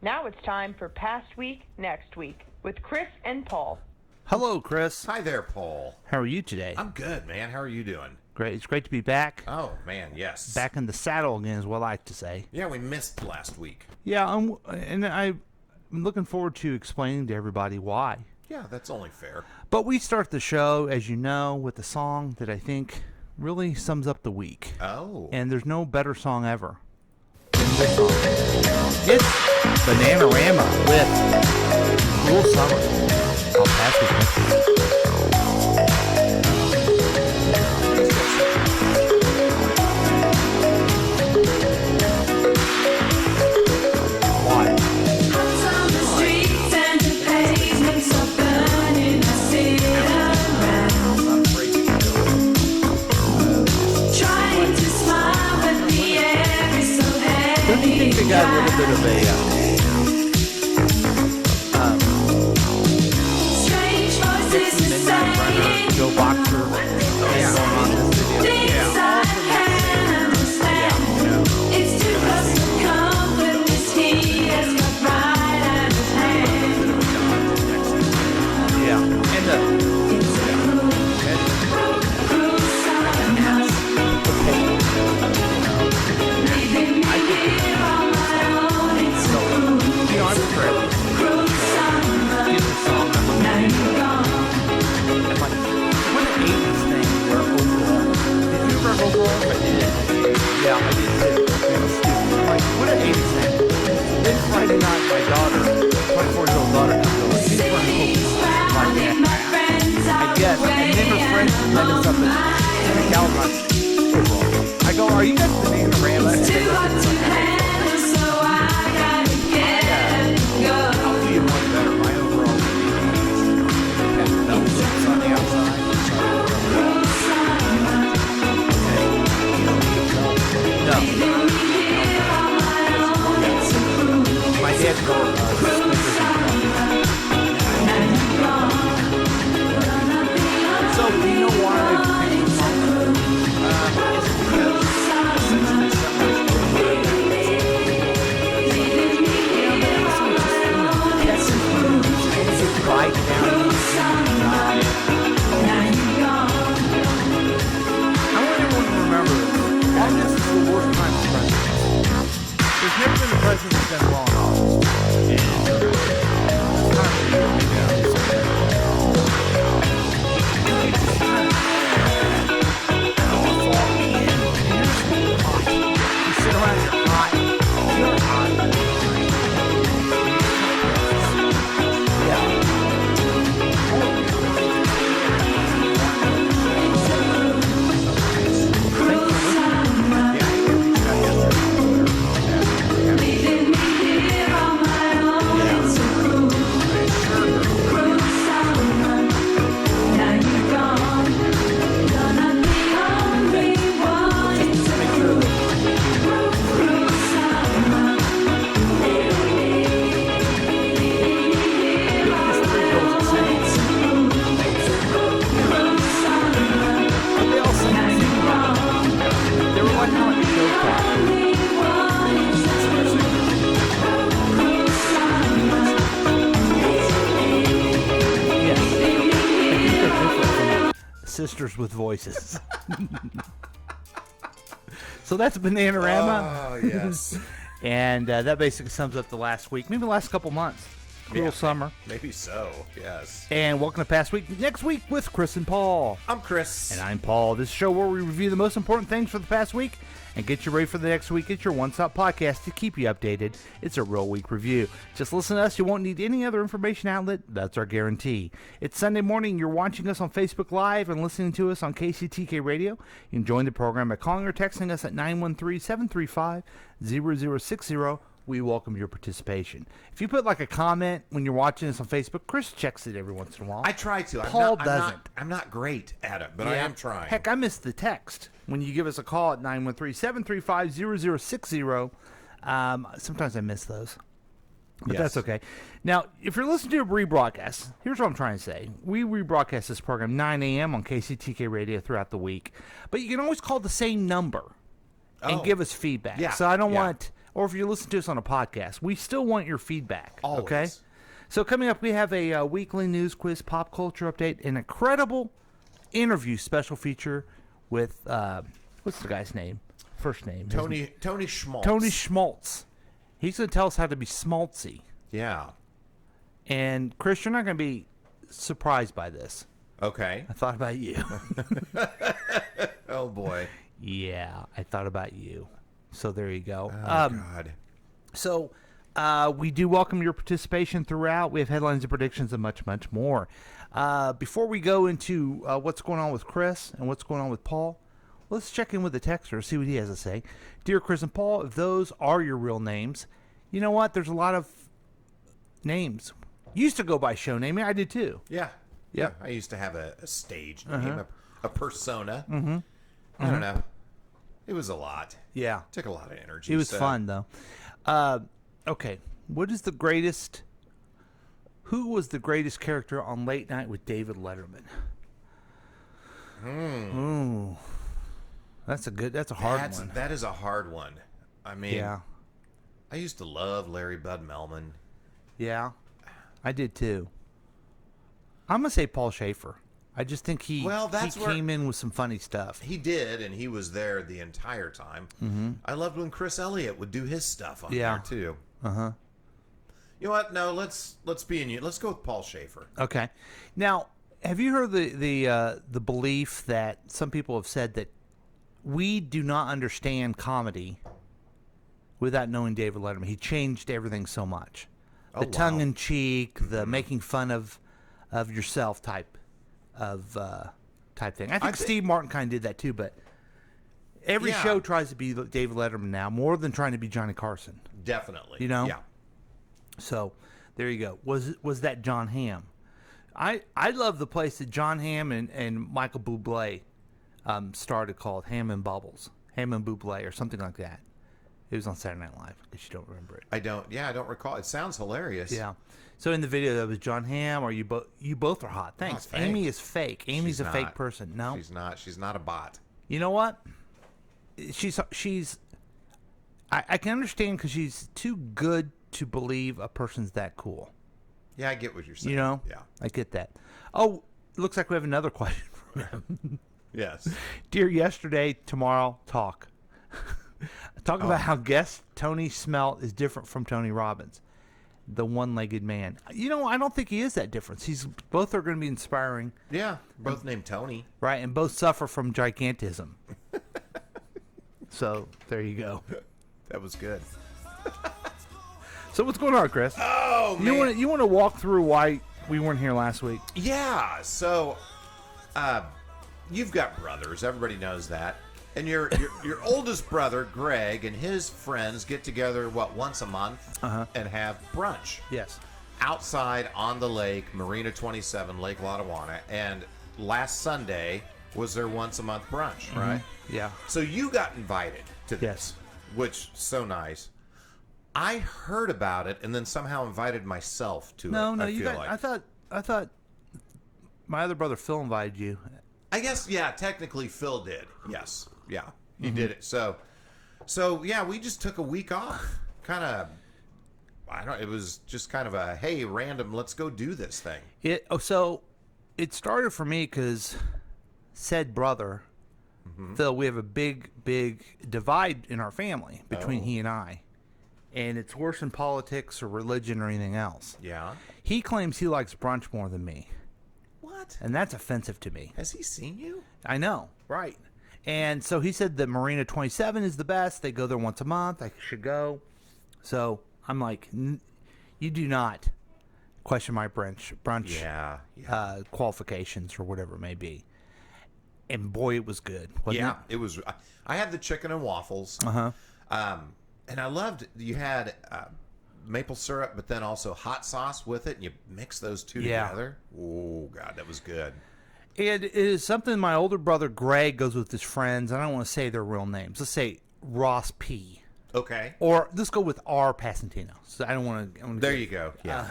Now it's time for Past Week, Next Week with Chris and Paul. Hello, Chris. Hi there, Paul. How are you today? I'm good, man. How are you doing? Great. It's great to be back. Oh, man, yes. Back in the saddle again is what I like to say. Yeah, we missed last week. Yeah, and I'm looking forward to explaining to everybody why. Yeah, that's only fair. But we start the show, as you know, with a song that I think really sums up the week. Oh. And there's no better song ever than this song. It's Bananarama with Cruel Summer. I'll pass it next week. Don't you think they got a little bit of a Midnight Runner, Joe Boxer thing going on in this video? Yeah. And yeah, I did too. It was stupid. Like, what an 80s thing. Then Friday night, my daughter, 24-year-old daughter, comes over. She's wearing cookies. Like that. I guess. And then her friends sent us up in the Calvin. I go, are you guys Bananarama? And they look at me like, I'll do you one better. My overall has no lips on the outside. No. My dad's going So, do you know why I picked this song? It's because essentially right down. I want everyone to remember this. August is the worst time for presidents. There's never been a president that's been long in office. It's kind of weird, you know. You sit around, you're hot. You're hot. Sisters with voices. So that's Bananarama. Oh, yes. And that basically sums up the last week, maybe the last couple months. Cruel summer. Maybe so, yes. And welcome to Past Week, Next Week with Chris and Paul. I'm Chris. And I'm Paul. This is a show where we review the most important things for the past week and get you ready for the next week. It's your one-stop podcast to keep you updated. It's a real week review. Just listen to us. You won't need any other information outlet. That's our guarantee. It's Sunday morning. You're watching us on Facebook Live and listening to us on KCTK Radio. You can join the program by calling or texting us at 913-735-0060. We welcome your participation. If you put like a comment when you're watching us on Facebook, Chris checks it every once in a while. I try to. Paul doesn't. I'm not great at it, but I am trying. Heck, I missed the text when you give us a call at 913-735-0060. Sometimes I miss those. But that's okay. Now, if you're listening to a rebroadcast, here's what I'm trying to say. We rebroadcast this program 9 a.m. on KCTK Radio throughout the week. But you can always call the same number and give us feedback. Yeah. So I don't want or if you listen to us on a podcast. We still want your feedback. Always. Okay? So coming up, we have a weekly news quiz, pop culture update, an incredible interview special feature with, what's the guy's name? First name. Tony Schwaltz. Tony Schwaltz. He's going to tell us how to be schmaltzy. Yeah. And, Chris, you're not going to be surprised by this. Okay. I thought about you. Oh, boy. Yeah, I thought about you. So there you go. Oh, God. So we do welcome your participation throughout. We have headlines and predictions and much, much more. Before we go into what's going on with Chris and what's going on with Paul, let's check in with the texter, see what he has to say. Dear Chris and Paul, if those are your real names, you know what? There's a lot of names. Used to go by show name. I did too. Yeah. Yeah. I used to have a stage name, a persona. Mm-hmm. I don't know. It was a lot. Yeah. Took a lot of energy. It was fun, though. Okay. What is the greatest... Who was the greatest character on Late Night with David Letterman? Ooh. That's a hard one. That is a hard one. I mean, Yeah. I used to love Larry Bud Melman. Yeah. I did, too. I'm going to say Paul Schaefer. I just think he came in with some funny stuff. He did, and he was there the entire time. Mm-hmm. I loved when Chris Elliott would do his stuff on there, too. Uh-huh. You know what? No, let's be in you. Let's go with Paul Schaefer. Okay. Now, have you heard the belief that some people have said that we do not understand comedy without knowing David Letterman? He changed everything so much. The tongue-in-cheek, the making fun of yourself type thing. I think Steve Martin kind of did that too, but every show tries to be David Letterman now more than trying to be Johnny Carson. Definitely. You know? Yeah. So there you go. Was that John Hamm? I love the place that John Hamm and Michael Bublé started, called Hamm and Bubbles, Hamm and Bublé, or something like that. It was on Saturday Night Live, if you don't remember it. I don't recall. It sounds hilarious. Yeah. So in the video, that was John Hamm, or you both are hot. Thanks. Oh, thanks. Amy is fake. Amy's She's a fake not. person. No, She's not. She's not a bot. you know what? She's. I can understand because she's too good to believe a person's that cool. Yeah, I get what you're saying. You know? Yeah. I get that. Oh, it looks like we have another question from him. Yes. Dear Yesterday, Tomorrow, talk. Talk about how Guest Tony Schwaltz is different from Tony Robbins, the one-legged man. You know, I don't think he is that different. Both are going to be inspiring. Yeah. Both named Tony. Right, and both suffer from gigantism. So, there you go. That was good. So, what's going on, Chris? Oh, man. You want to walk through why we weren't here last week? Yeah. So, you've got brothers. Everybody knows that. And your oldest brother, Greg, and his friends get together, once a month and have brunch. Yes. Outside on the lake, Marina 27, Lake Lotawana. And last Sunday was their once a month brunch, right? Yeah. So you got invited to this, Yes. which so nice. I heard about it and then somehow invited myself to it. No, I you feel got. like. I thought my other brother Phil invited you. I guess, yeah, technically Phil did. Yes. Yeah, he did it. So yeah, we just took a week off. It was just kind of a, hey, random, let's go do this thing. So it started for me because said brother, Phil, we have a big divide in our family between he and I. And it's worse than politics or religion or anything else. Yeah. He claims he likes brunch more than me. What? And that's offensive to me. Has he seen you? I know. Right. And so he said that Marina 27 is the best. They go there once a month. I should go. So I'm like, you do not question my brunch qualifications or whatever it may be. And boy, it was good. Wasn't It was. I had the chicken and waffles. And I loved, you had maple syrup, but then also hot sauce with it, and you mix those two together. Oh, God, that was good. It is something my older brother Greg goes with his friends. I don't want to say their real names. Let's say Ross P. Okay. Or let's go with R. Passantino. So I don't want to. There you go. Yeah.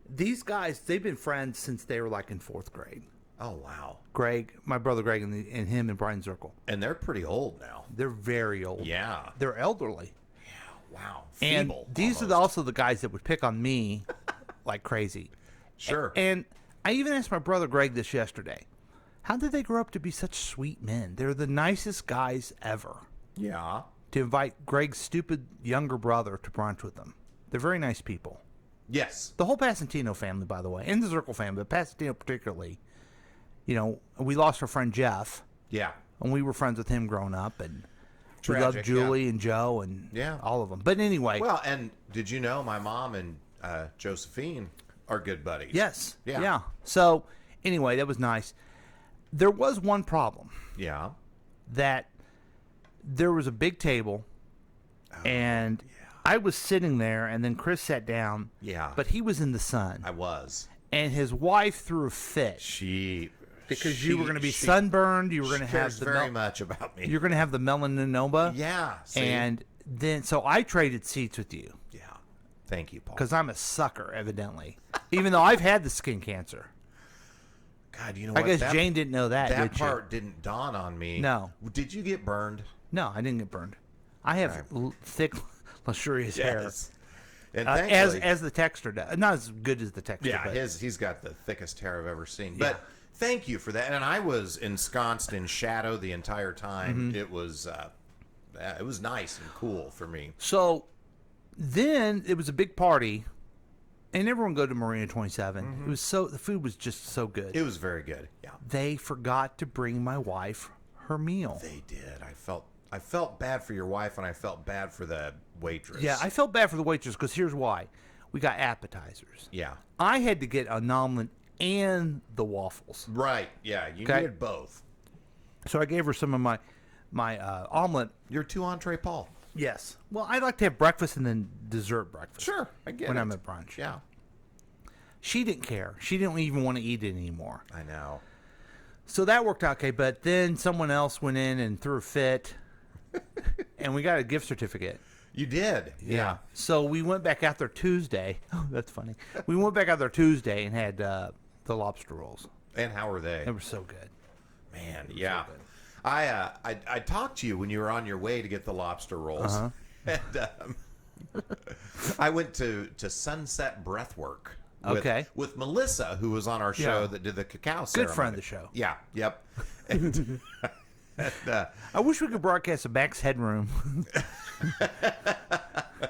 These guys, they've been friends since they were like in 4th grade. Oh, wow. Greg, my brother Greg, and him and Brian Zirkle. And they're pretty old now. They're very old. Yeah. They're elderly. Wow. And Feeble, these are almost. also the guys that would pick on me like crazy. Sure. And I even asked my brother Greg this yesterday. How did they grow up to be such sweet men? They're the nicest guys ever. Yeah. To invite Greg's stupid younger brother to brunch with them. They're very nice people. Yes. The whole Pasantino family, by the way, and the Zirkle family, but Pasantino particularly. You know, we lost our friend Jeff, Yeah. and we were friends with him growing up, and we Tragic, loved Julie and Joe and Yeah. all of them. But anyway. Well, and did you know my mom and Josephine are good buddies? Yes. Yeah. Yeah. So, anyway, that was nice. There was one problem. Yeah. That there was a big table, and I was sitting there, and then Chris sat down. Yeah. But he was in the sun. I was. And his wife threw a fit. Because you were going to be sunburned. You were going to have cares the very much about me. You're going to have the melanoma. Yeah. See? And then, so I traded seats with you. Yeah. Thank you, Paul. Because I'm a sucker, evidently. Even though I've had the skin cancer. God, you know I what? guess Jane didn't know that, That did part didn't dawn on me. No. Did you get burned? No, I didn't get burned. I have thick, luxurious hair. Yes. And as the texter does. Not as good as the texter. yeah, but he's got the thickest hair I've ever seen. Yeah. But thank you for that. And I was ensconced in shadow the entire time. Mm-hmm. It was nice and cool for me. So then it was a big party, and everyone go to Marina 27. It was the food was just so good. It was very good. Yeah. They forgot to bring my wife her meal. They did. I felt bad for your wife, and I felt bad for the waitress. Yeah, I felt bad for the waitress because here's why. We got appetizers. Yeah. I had to get an omelet and the waffles. Right. Yeah. You Okay. needed both. So I gave her some of my omelet. You're too entree Paul. Yes. Well, I like to have breakfast and then dessert breakfast. Sure. I get when it. I'm at brunch. Yeah. She didn't care. She didn't even want to eat it anymore. I know. So that worked out okay, but then someone else went in and threw a fit, and we got a gift certificate. You did. Yeah. So we went back out there Tuesday. Oh, that's funny. We went back out there Tuesday and had the lobster rolls. And how were they? They were so good. Man, yeah. I talked to you when you were on your way to get the lobster rolls. And I went to Sunset Breathwork with Melissa, who was on our show Yeah. that did the cacao Good ceremony. friend of the show. Yeah, yep. And, I wish we could broadcast a Max Headroom.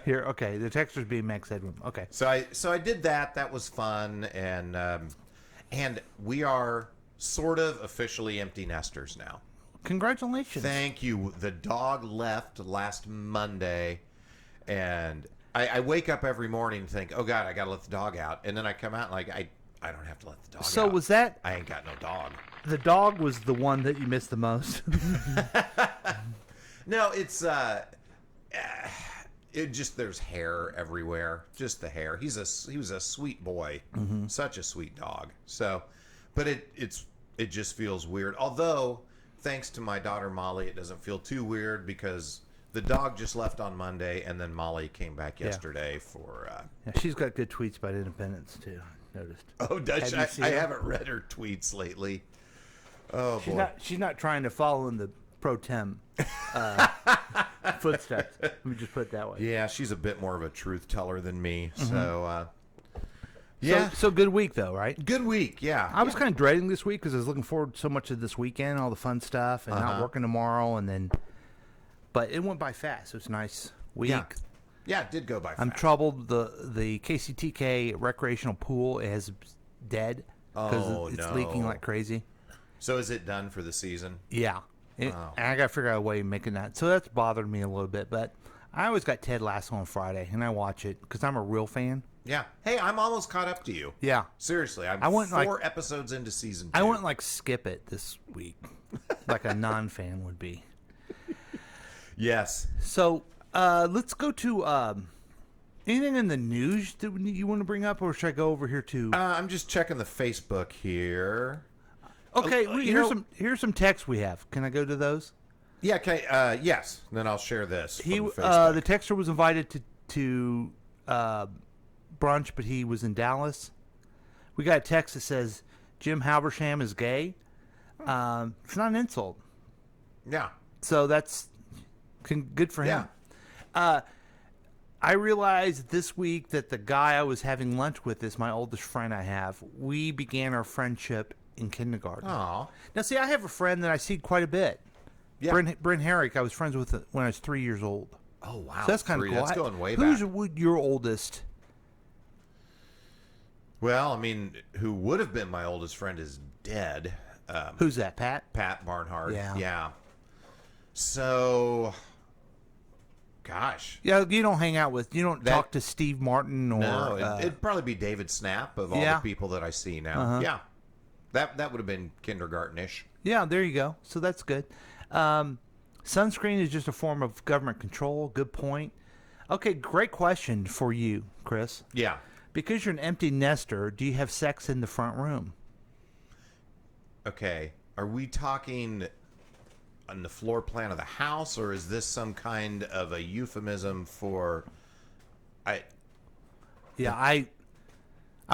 Here, okay. The texter's being Max Headroom. Okay. so I did that. That was fun, and we are sort of officially empty nesters now. Congratulations. Thank you. The dog left last Monday, and I wake up every morning and think, oh, God, I got to let the dog out. And then I come out like, I don't have to let the dog out. So was that... I ain't got no dog. The dog was the one that you missed the most? No, it's... it just, there's hair everywhere. Just the hair. He was a sweet boy. Such a sweet dog. So, but it just feels weird. Although, thanks to my daughter Molly, it doesn't feel too weird because the dog just left on Monday, and then Molly came back yesterday for... Yeah, she's got good tweets about independence, too. Noticed. Oh, does she? Have you seen I them? haven't read her tweets lately. Oh, boy. She's not trying to follow in the pro tem footsteps. Let me just put it that way. Yeah, she's a bit more of a truth teller than me. So, yeah. So good week, though, right? Good week, yeah. I was kind of dreading this week because I was looking forward so much to this weekend, all the fun stuff, and not working tomorrow, and then. But it went by fast. It was a nice week. Yeah, it did go by fast. I'm troubled. The KCTK recreational pool is dead because it's leaking like crazy. So is it done for the season? Yeah. And I got to figure out a way of making that. So that's bothered me a little bit. But I always got Ted Lasso on Friday, and I watch it because I'm a real fan. Yeah. Hey, I'm almost caught up to you. Yeah. Seriously, I'm I went 4 episodes into season 2. I wouldn't skip it this week like a non-fan would be. Yes. So let's go to anything in the news that you want to bring up, or should I go over here to? I'm just checking the Facebook here. Okay, here's some texts we have. Can I go to those? Yeah. Okay. Yes. Then I'll share this. He from Facebook. the texter was invited to brunch, but he was in Dallas. We got a text that says Jim Halbersham is gay. It's not an insult. Yeah. So that's good for him. Yeah. I realized this week that the guy I was having lunch with is my oldest friend I have. We began our friendship in kindergarten. Aw. Now, see, I have a friend that I see quite a bit. Yeah. Brent Herrick, I was friends with when I was 3 years old. Oh, wow. So that's kind of cool. That's going way Who's back. your oldest? Well, I mean, who would have been my oldest friend is dead. Who's that, Pat? Pat Barnhart. Yeah. Yeah. So, gosh. Yeah, you don't hang out with, you don't That- talk to Steve Martin or... No, it'd probably be David Snap of all Yeah. the people that I see now. Uh-huh. Yeah. That would have been kindergarten-ish. Yeah, there you go. So that's good. Sunscreen is just a form of government control. Good point. Okay, great question for you, Chris. Yeah. Because you're an empty nester, do you have sex in the front room? Okay. Are we talking on the floor plan of the house, or is this some kind of a euphemism for... Yeah, I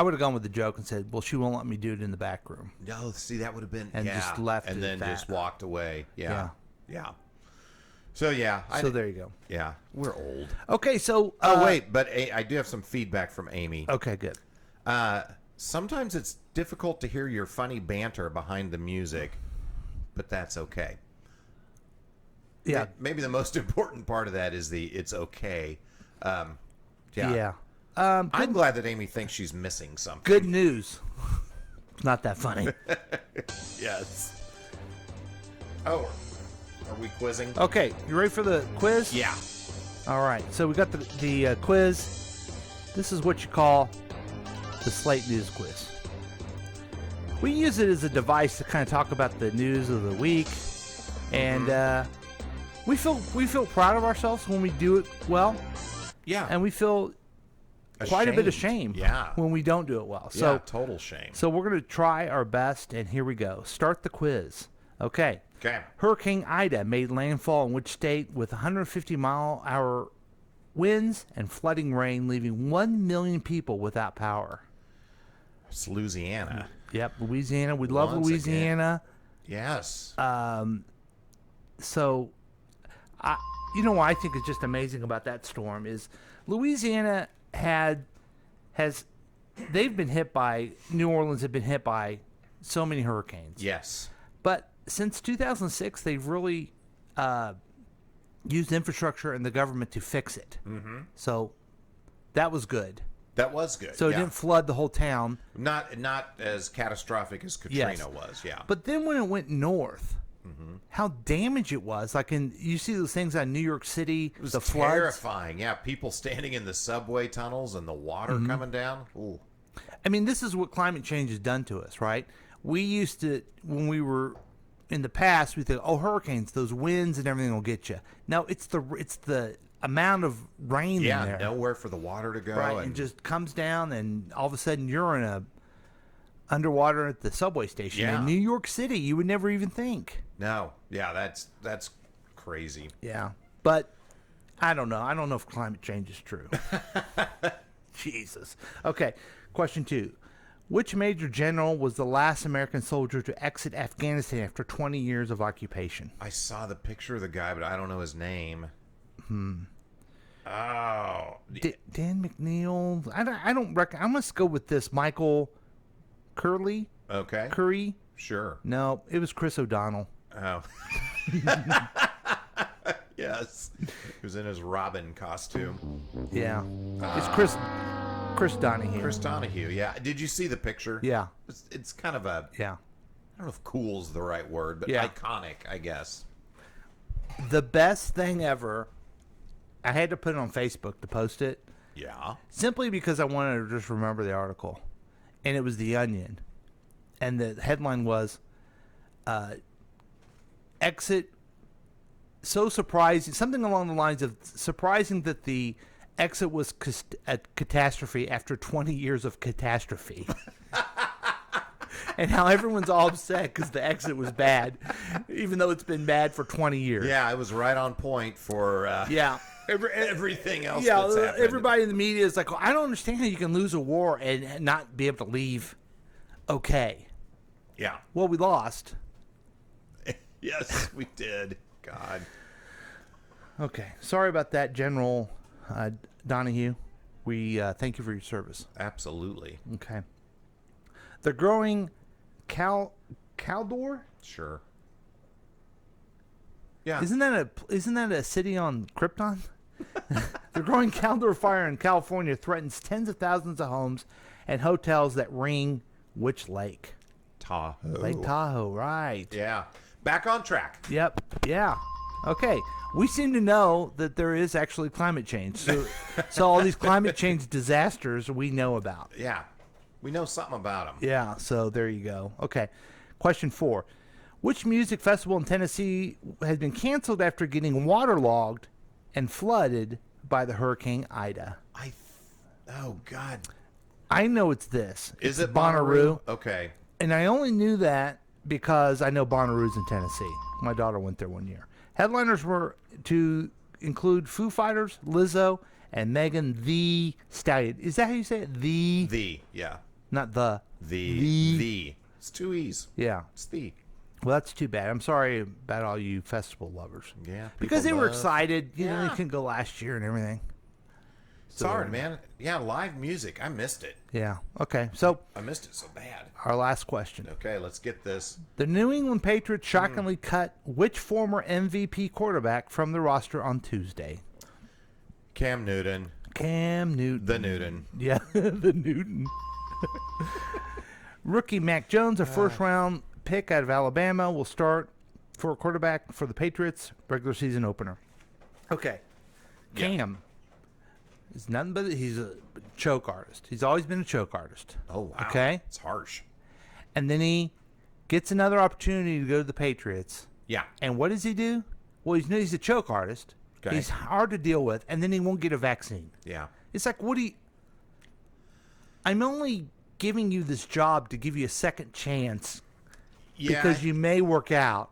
would have gone with the joke and said, well, she won't let me do it in the back room. No, see, that would have been... And just left and it then at just that. walked away. Yeah. Yeah. So, yeah. So there you go. Yeah. We're old. Okay, so... Oh, wait, but I do have some feedback from Amy. Okay, good. Sometimes it's difficult to hear your funny banter behind the music, but that's okay. Yeah. Maybe the most important part of that is the it's okay. Yeah. Yeah. I'm glad that Amy thinks she's missing something. Good news. It's not that funny. Yes. Oh, are we quizzing? Okay, you ready for the quiz? Yeah. All right, so we got the quiz. This is what you call the Slate News Quiz. We use it as a device to kind of talk about the news of the week, and we feel proud of ourselves when we do it well, Yeah. and we feel quite a bit of shame Yeah. when we don't do it well. So, Yeah, total shame. so we're going to try our best, and here we go. Start the quiz. Okay. Okay. Hurricane Ida made landfall in which state with 150-mile-hour winds and flooding rain, leaving 1 million people without power? It's Louisiana. Yep, Louisiana. We love Once Louisiana. Yes. So, you know what I think is just amazing about that storm is Louisiana they've been hit by, New Orleans have been hit by so many hurricanes. Yes. But since 2006, they've really used infrastructure and the government to fix it. Mm-hmm. So that was good. That was good. So it yeah. didn't flood the whole town. Not as catastrophic as Katrina was. Yeah. But then when it went north, how damaged it was. Like you see those things on New York City, It was the floods. terrifying. Yeah, people standing in the subway tunnels and the water Mm-hmm. coming down. Ooh. I mean, this is what climate change has done to us, right? We used to, when we were in the past, we thought, oh, hurricanes, those winds and everything will get you. Now it's the amount of rain in Yeah, there, nowhere for the water to go. right? And just comes down, and all of a sudden you're in a underwater at the subway station Yeah. in New York City. You would never even think. no, yeah, that's crazy. Yeah, but I don't know. I don't know if climate change is true. Jesus. Okay, question 2. Which major general was the last American soldier to exit Afghanistan after 20 years of occupation? I saw the picture of the guy, but I don't know his name. Oh, Dan McNeil. I don't reckon. I must go with this. Michael Curley. okay, Curry. sure. No, it was Chris O'Donnell. Oh, yes, he was in his Robin costume. Yeah, it's Chris Donahue. Chris Donahue. Yeah, did you see the picture? Yeah, it's kind of a. yeah. I don't know if "cool's" the right word, but Yeah. iconic, I guess. The best thing ever. I had to put it on Facebook to post it. Yeah. Simply because I wanted to just remember the article. And it was The Onion. And the headline was, exit, so surprising, something along the lines of surprising that the exit was a catastrophe after 20 years of catastrophe. And how everyone's all upset because the exit was bad, even though it's been bad for 20 years. Yeah, it was right on point for Yeah. everything else Yeah, that's happened. everybody in the media is like, well, I don't understand how you can lose a war and not be able to leave okay. Yeah. Well, we lost. Yes, we did. God. Okay. Sorry about that, General Donahue. We thank you for your service. Absolutely. Okay. They're growing Caldor? Sure. Yeah. Isn't that a city on Krypton? The growing Caldor fire in California threatens tens of thousands of homes and hotels that ring which lake? Tahoe. Lake Tahoe, right. Yeah. Back on track. Yep. Yeah. Okay. We seem to know that there is actually climate change. So, all these climate change disasters we know about. Yeah. We know something about them. Yeah. So there you go. Okay. Question 4. Which music festival in Tennessee has been canceled after getting waterlogged and flooded by the Hurricane Ida? Oh, God. I know it's this. Is It's it Bonnaroo? Okay. And I only knew that because I know Bonnaroo's in Tennessee. My daughter went there one year. Headliners were to include Foo Fighters, Lizzo, and Megan Thee Stallion. Is that how you say it? Yeah. Not the. The. It's 2 E's. Yeah. It's the. Well, that's too bad. I'm sorry about all you festival lovers. Yeah. Because they were love- excited. You know, Yeah. they couldn't go last year and everything. It's hard, man. Yeah, live music. I missed it. Yeah. Okay. So, I missed it so bad. our last question. Okay, let's get this. The New England Patriots shockingly cut which former MVP quarterback from the roster on Tuesday? Cam Newton. Cam Newton. The Newton. Yeah, the Newton. Rookie Mac Jones, a first-round pick out of Alabama, will start for a quarterback for the Patriots regular season opener. Okay. Yeah. Cam is nothing but he's a choke artist. He's always been a choke artist. Oh, wow. Okay. It's harsh. And then he gets another opportunity to go to the Patriots. Yeah. And what does he do? Well, he's a choke artist. Okay. He's hard to deal with, and then he won't get a vaccine. Yeah. It's like, I'm only giving you this job to give you a second chance because you may work out,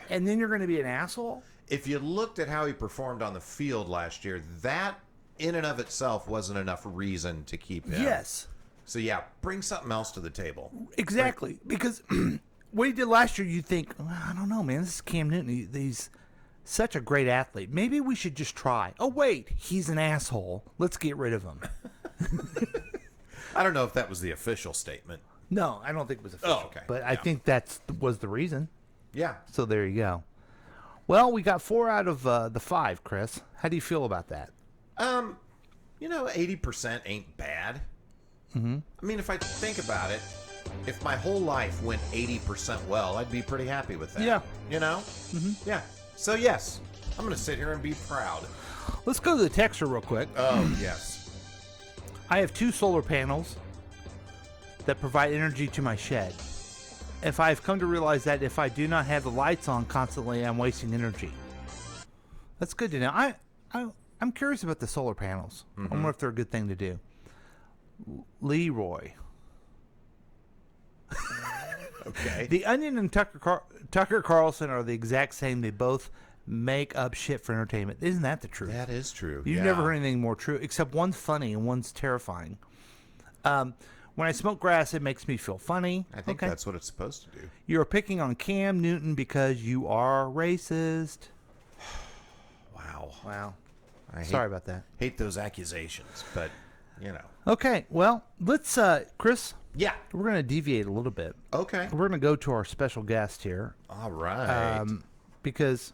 and then you're going to be an asshole? If you looked at how he performed on the field last year, that in and of itself wasn't enough reason to keep him. Yes. So, yeah, bring something else to the table. Exactly. Because what he did last year, you think, well, I don't know, man, this is Cam Newton. He's such a great athlete. Maybe we should just try. Oh, wait, he's an asshole. Let's get rid of him. I don't know if that was the official statement. No, I don't think it was official. Oh, okay. But I Yeah. think that was the reason. Yeah. So there you go. Well, we got 4 out of the 5, Chris. How do you feel about that? 80% ain't bad. Mm-hmm. I mean, if I think about it, if my whole life went 80% well, I'd be pretty happy with that. Yeah. You know? Mm-hmm. Yeah. So, yes, I'm going to sit here and be proud. Let's go to the texter real quick. Oh, yes. I have 2 solar panels that provide energy to my shed. If I've come to realize that if I do not have the lights on constantly, I'm wasting energy. That's good to know. I'm curious about the solar panels. I wonder if they're a good thing to do. Leroy. Okay. The Onion and Tucker Carlson are the exact same. They both make up shit for entertainment. Isn't that the truth? That is true. You've never heard anything more true, except one's funny and one's terrifying. When I smoke grass, it makes me feel funny. I think that's what it's supposed to do. You're picking on Cam Newton because you are racist. Wow. Sorry about that. Hate those accusations, but, you know. Okay, well, let's, Chris, Yeah. we're going to deviate a little bit. Okay. We're going to go to our special guest here All right. because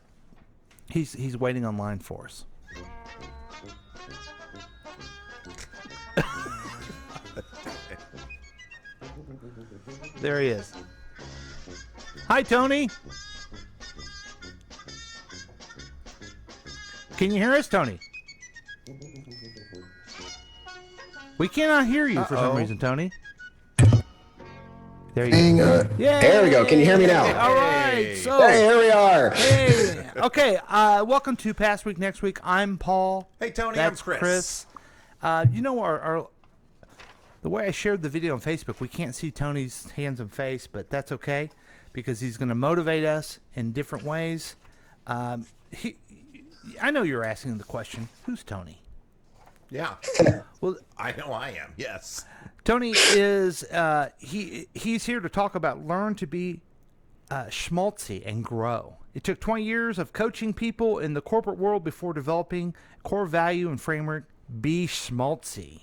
he's waiting online for us. There he is. Hi, Tony. Can you hear us, Tony? We cannot hear you for some reason, Tony. There you go. Yeah. There we go. Can you hear me now? All right. So, Hey, here we are. hey. Okay. Welcome to Past Week, Next Week. I'm Paul. Hey, Tony, That's I'm Chris. You know, our the way I shared the video on Facebook, we can't see Tony's hands and face, but that's okay because he's going to motivate us in different ways. I know you're asking the question, who's Tony? Yeah. Well, I know I am. Yes. Tony is he's here to talk about learn to be schmaltzy and grow. It took 20 years of coaching people in the corporate world before developing core value and framework be schmaltzy.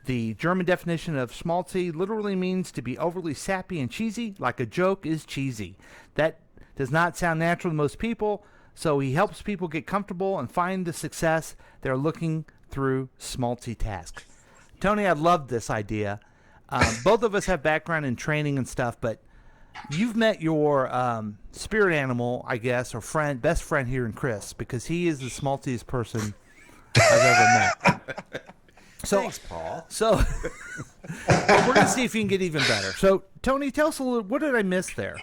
The German definition of schmaltzy literally means to be overly sappy and cheesy, like a joke is cheesy. That does not sound natural to most people, so he helps people get comfortable and find the success they're looking through schmaltzy tasks. Tony, I love this idea. Both of us have background in training and stuff, but you've met your spirit animal, I guess, or best friend here in Chris, because he is the schmaltziest person I've ever met. So, Thanks, Paul. So we're going to see if you can get even better. So, Tony, tell us a little, what did I miss there?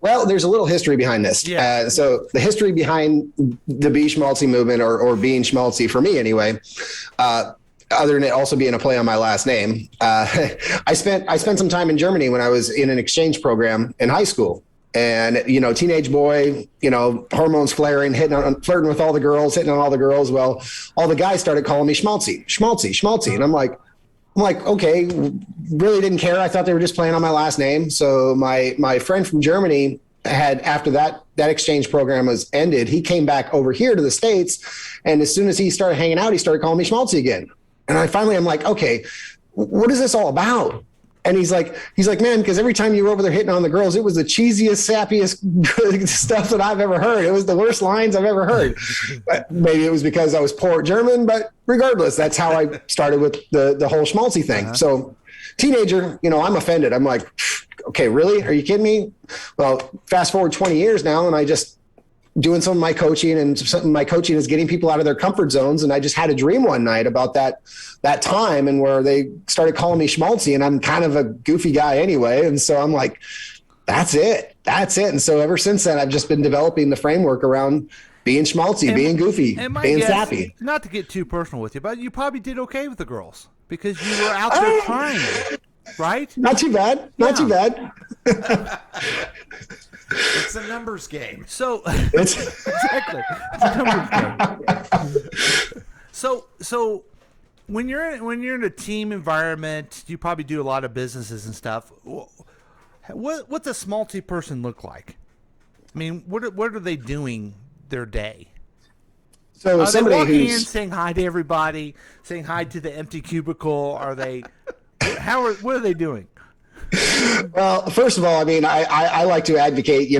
Well, there's a little history behind this. Yeah. So the history behind the Be Schmaltzy movement, or being schmaltzy for me anyway, other than it also being a play on my last name, I spent some time in Germany when I was in an exchange program in high school. And, teenage boy, hormones flaring, flirting with all the girls, hitting on all the girls. Well, all the guys started calling me schmaltzy. And I'm like, okay, really didn't care. I thought they were just playing on my last name. So my friend from Germany after that exchange program was ended, he came back over here to the States. And as soon as he started hanging out, he started calling me schmaltzy again. And I'm like, okay, what is this all about? And he's like, man, because every time you were over there hitting on the girls, it was the cheesiest, sappiest stuff that I've ever heard. It was the worst lines I've ever heard. But maybe it was because I was poor German, but regardless, that's how I started with the whole schmaltzy thing. Uh-huh. So teenager, I'm offended. I'm like, okay, really? Are you kidding me? Well, fast forward 20 years now, and I just doing some of my coaching, and some of my coaching is getting people out of their comfort zones. And I just had a dream one night about that time, and where they started calling me schmaltzy, and I'm kind of a goofy guy anyway. And so I'm like, that's it. And so ever since then, I've just been developing the framework around being schmaltzy, being goofy, being sappy. Not to get too personal with you, but you probably did okay with the girls because you were out there trying, right? Not too bad. Not too bad. It's a numbers game. So exactly, it's a numbers game. So when you're in a team environment, you probably do a lot of businesses and stuff. What's a schmaltzy person look like? I mean, what are they doing their day? So are somebody they walking in, who's saying hi to everybody, saying hi to the empty cubicle? Are they? What are they doing? Well, first of all, I mean, I like to advocate,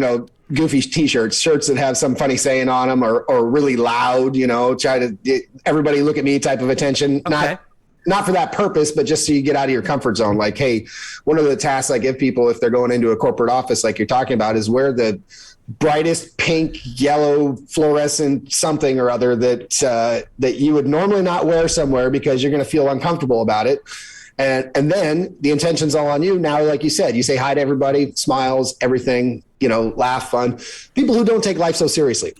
goofy t-shirts, shirts that have some funny saying on them, or really loud, try to get everybody look at me type of attention. Okay. Not for that purpose, but just so you get out of your comfort zone. Like, hey, one of the tasks I give people if they're going into a corporate office, like you're talking about, is wear the brightest pink, yellow, fluorescent something or other that you would normally not wear somewhere because you're going to feel uncomfortable about it. And then the intention's all on you. Now, like you said, you say hi to everybody, smiles, everything, laugh, fun. People who don't take life so seriously.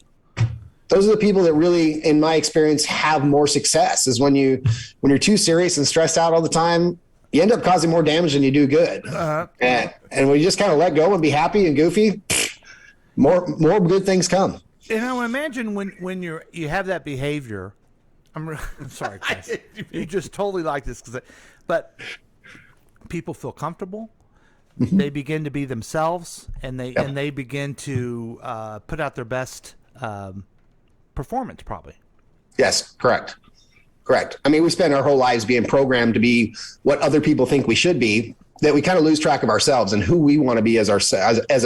Those are the people that really, in my experience, have more success. Is when you're too serious and stressed out all the time, you end up causing more damage than you do good. Uh-huh. And when you just kind of let go and be happy and goofy, more good things come. And I imagine when you have that behavior, I'm sorry, Chris. You just totally like this, but people feel comfortable. Mm-hmm. They begin to be themselves, and they begin to put out their best performance, probably. Yes, correct. I mean, we spend our whole lives being programmed to be what other people think we should be, that we kind of lose track of ourselves and who we want to be as a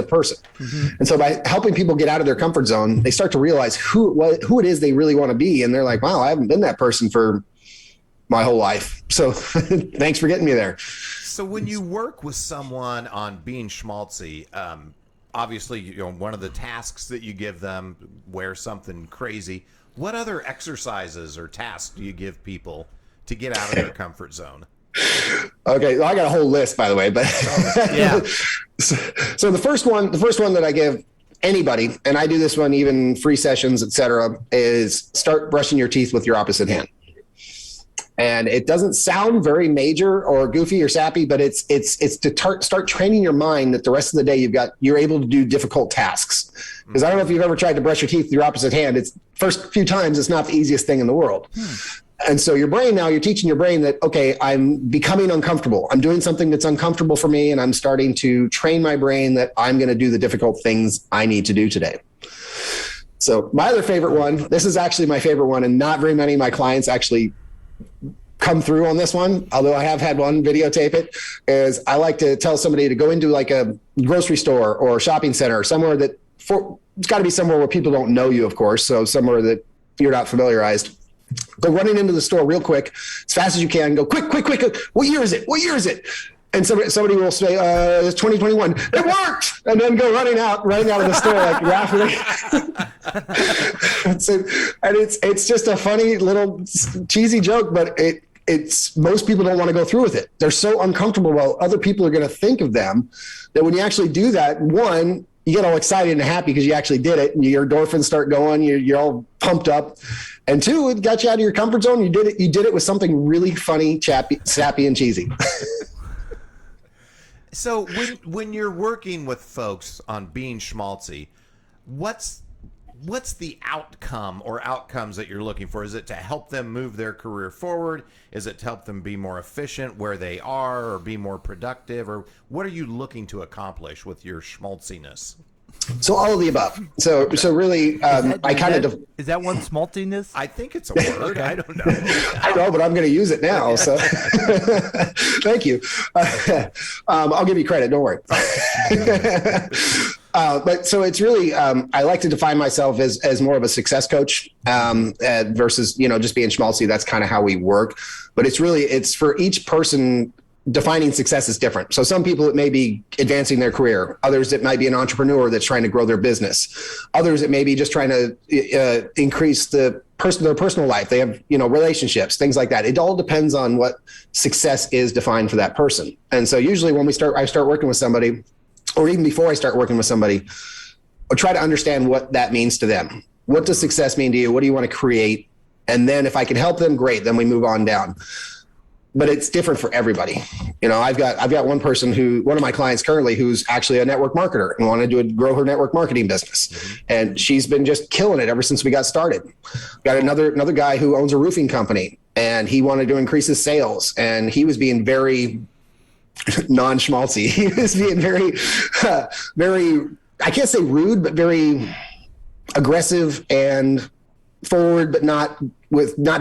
person. Mm-hmm. And so by helping people get out of their comfort zone, they start to realize who it is they really want to be. And they're like, wow, I haven't been that person for my whole life. So thanks for getting me there. So when you work with someone on being schmaltzy, obviously, one of the tasks that you give them, wear something crazy. What other exercises or tasks do you give people to get out of their comfort zone? Okay, well, I got a whole list, by the way, but yeah. So the first one that I give anybody, and I do this one even free sessions, etc., is start brushing your teeth with your opposite hand. And it doesn't sound very major or goofy or sappy, but it's to start training your mind that the rest of the day you're able to do difficult tasks. Because I don't know if you've ever tried to brush your teeth with your opposite hand. It's first few times, it's not the easiest thing in the world. And so your brain now, you're teaching your brain that, okay, I'm becoming uncomfortable. I'm doing something that's uncomfortable for me, and I'm starting to train my brain that I'm going to do the difficult things I need to do today. So my other favorite one, this is actually my favorite one, and not very many of my clients actually come through on this one, although I have had one videotape it, is I like to tell somebody to go into like a grocery store or a shopping center, somewhere that it's got to be somewhere where people don't know you, of course. So somewhere that you're not familiarized. Go running into the store real quick, as fast as you can. Go quick. What year is it? And somebody will say, it's 2021. It worked! And then go running out of the store like rapidly. It's just a funny little cheesy joke, but it's most people don't want to go through with it. They're so uncomfortable about other people are going to think of them that when you actually do that, one, you get all excited and happy because you actually did it, and your endorphins start going. You're all pumped up, and two, it got you out of your comfort zone. You did it with something really funny, sappy, and cheesy. So when you're working with folks on being schmaltzy, what's the outcome or outcomes that you're looking for? Is it to help them move their career forward? Is it to help them be more efficient where they are or be more productive? Or what are you looking to accomplish with your schmaltziness? So all of the above. So really, I kind of... Is that one schmaltziness? I think it's a word. I don't know. I know, but I'm going to use it now. So thank you. I'll give you credit. Don't worry. But so it's really, I like to define myself as more of a success coach versus, just being schmaltzy. That's kind of how we work. But it's for each person. Defining success is different. So some people, it may be advancing their career. Others, it might be an entrepreneur that's trying to grow their business. Others, it may be just trying to increase their personal life. They have, relationships, things like that. It all depends on what success is defined for that person. And so usually when I start working with somebody, or even before I start working with somebody, I try to understand what that means to them. What does success mean to you? What do you want to create? And then if I can help them, great. Then we move on down. But it's different for everybody. I've got one of my clients currently who's actually a network marketer and wanted to grow her network marketing business. Mm-hmm. And she's been just killing it ever since we got started. Got another guy who owns a roofing company, and he wanted to increase his sales, and he was being very non-schmaltzy. He was being very, very, I can't say rude, but very aggressive and forward, but not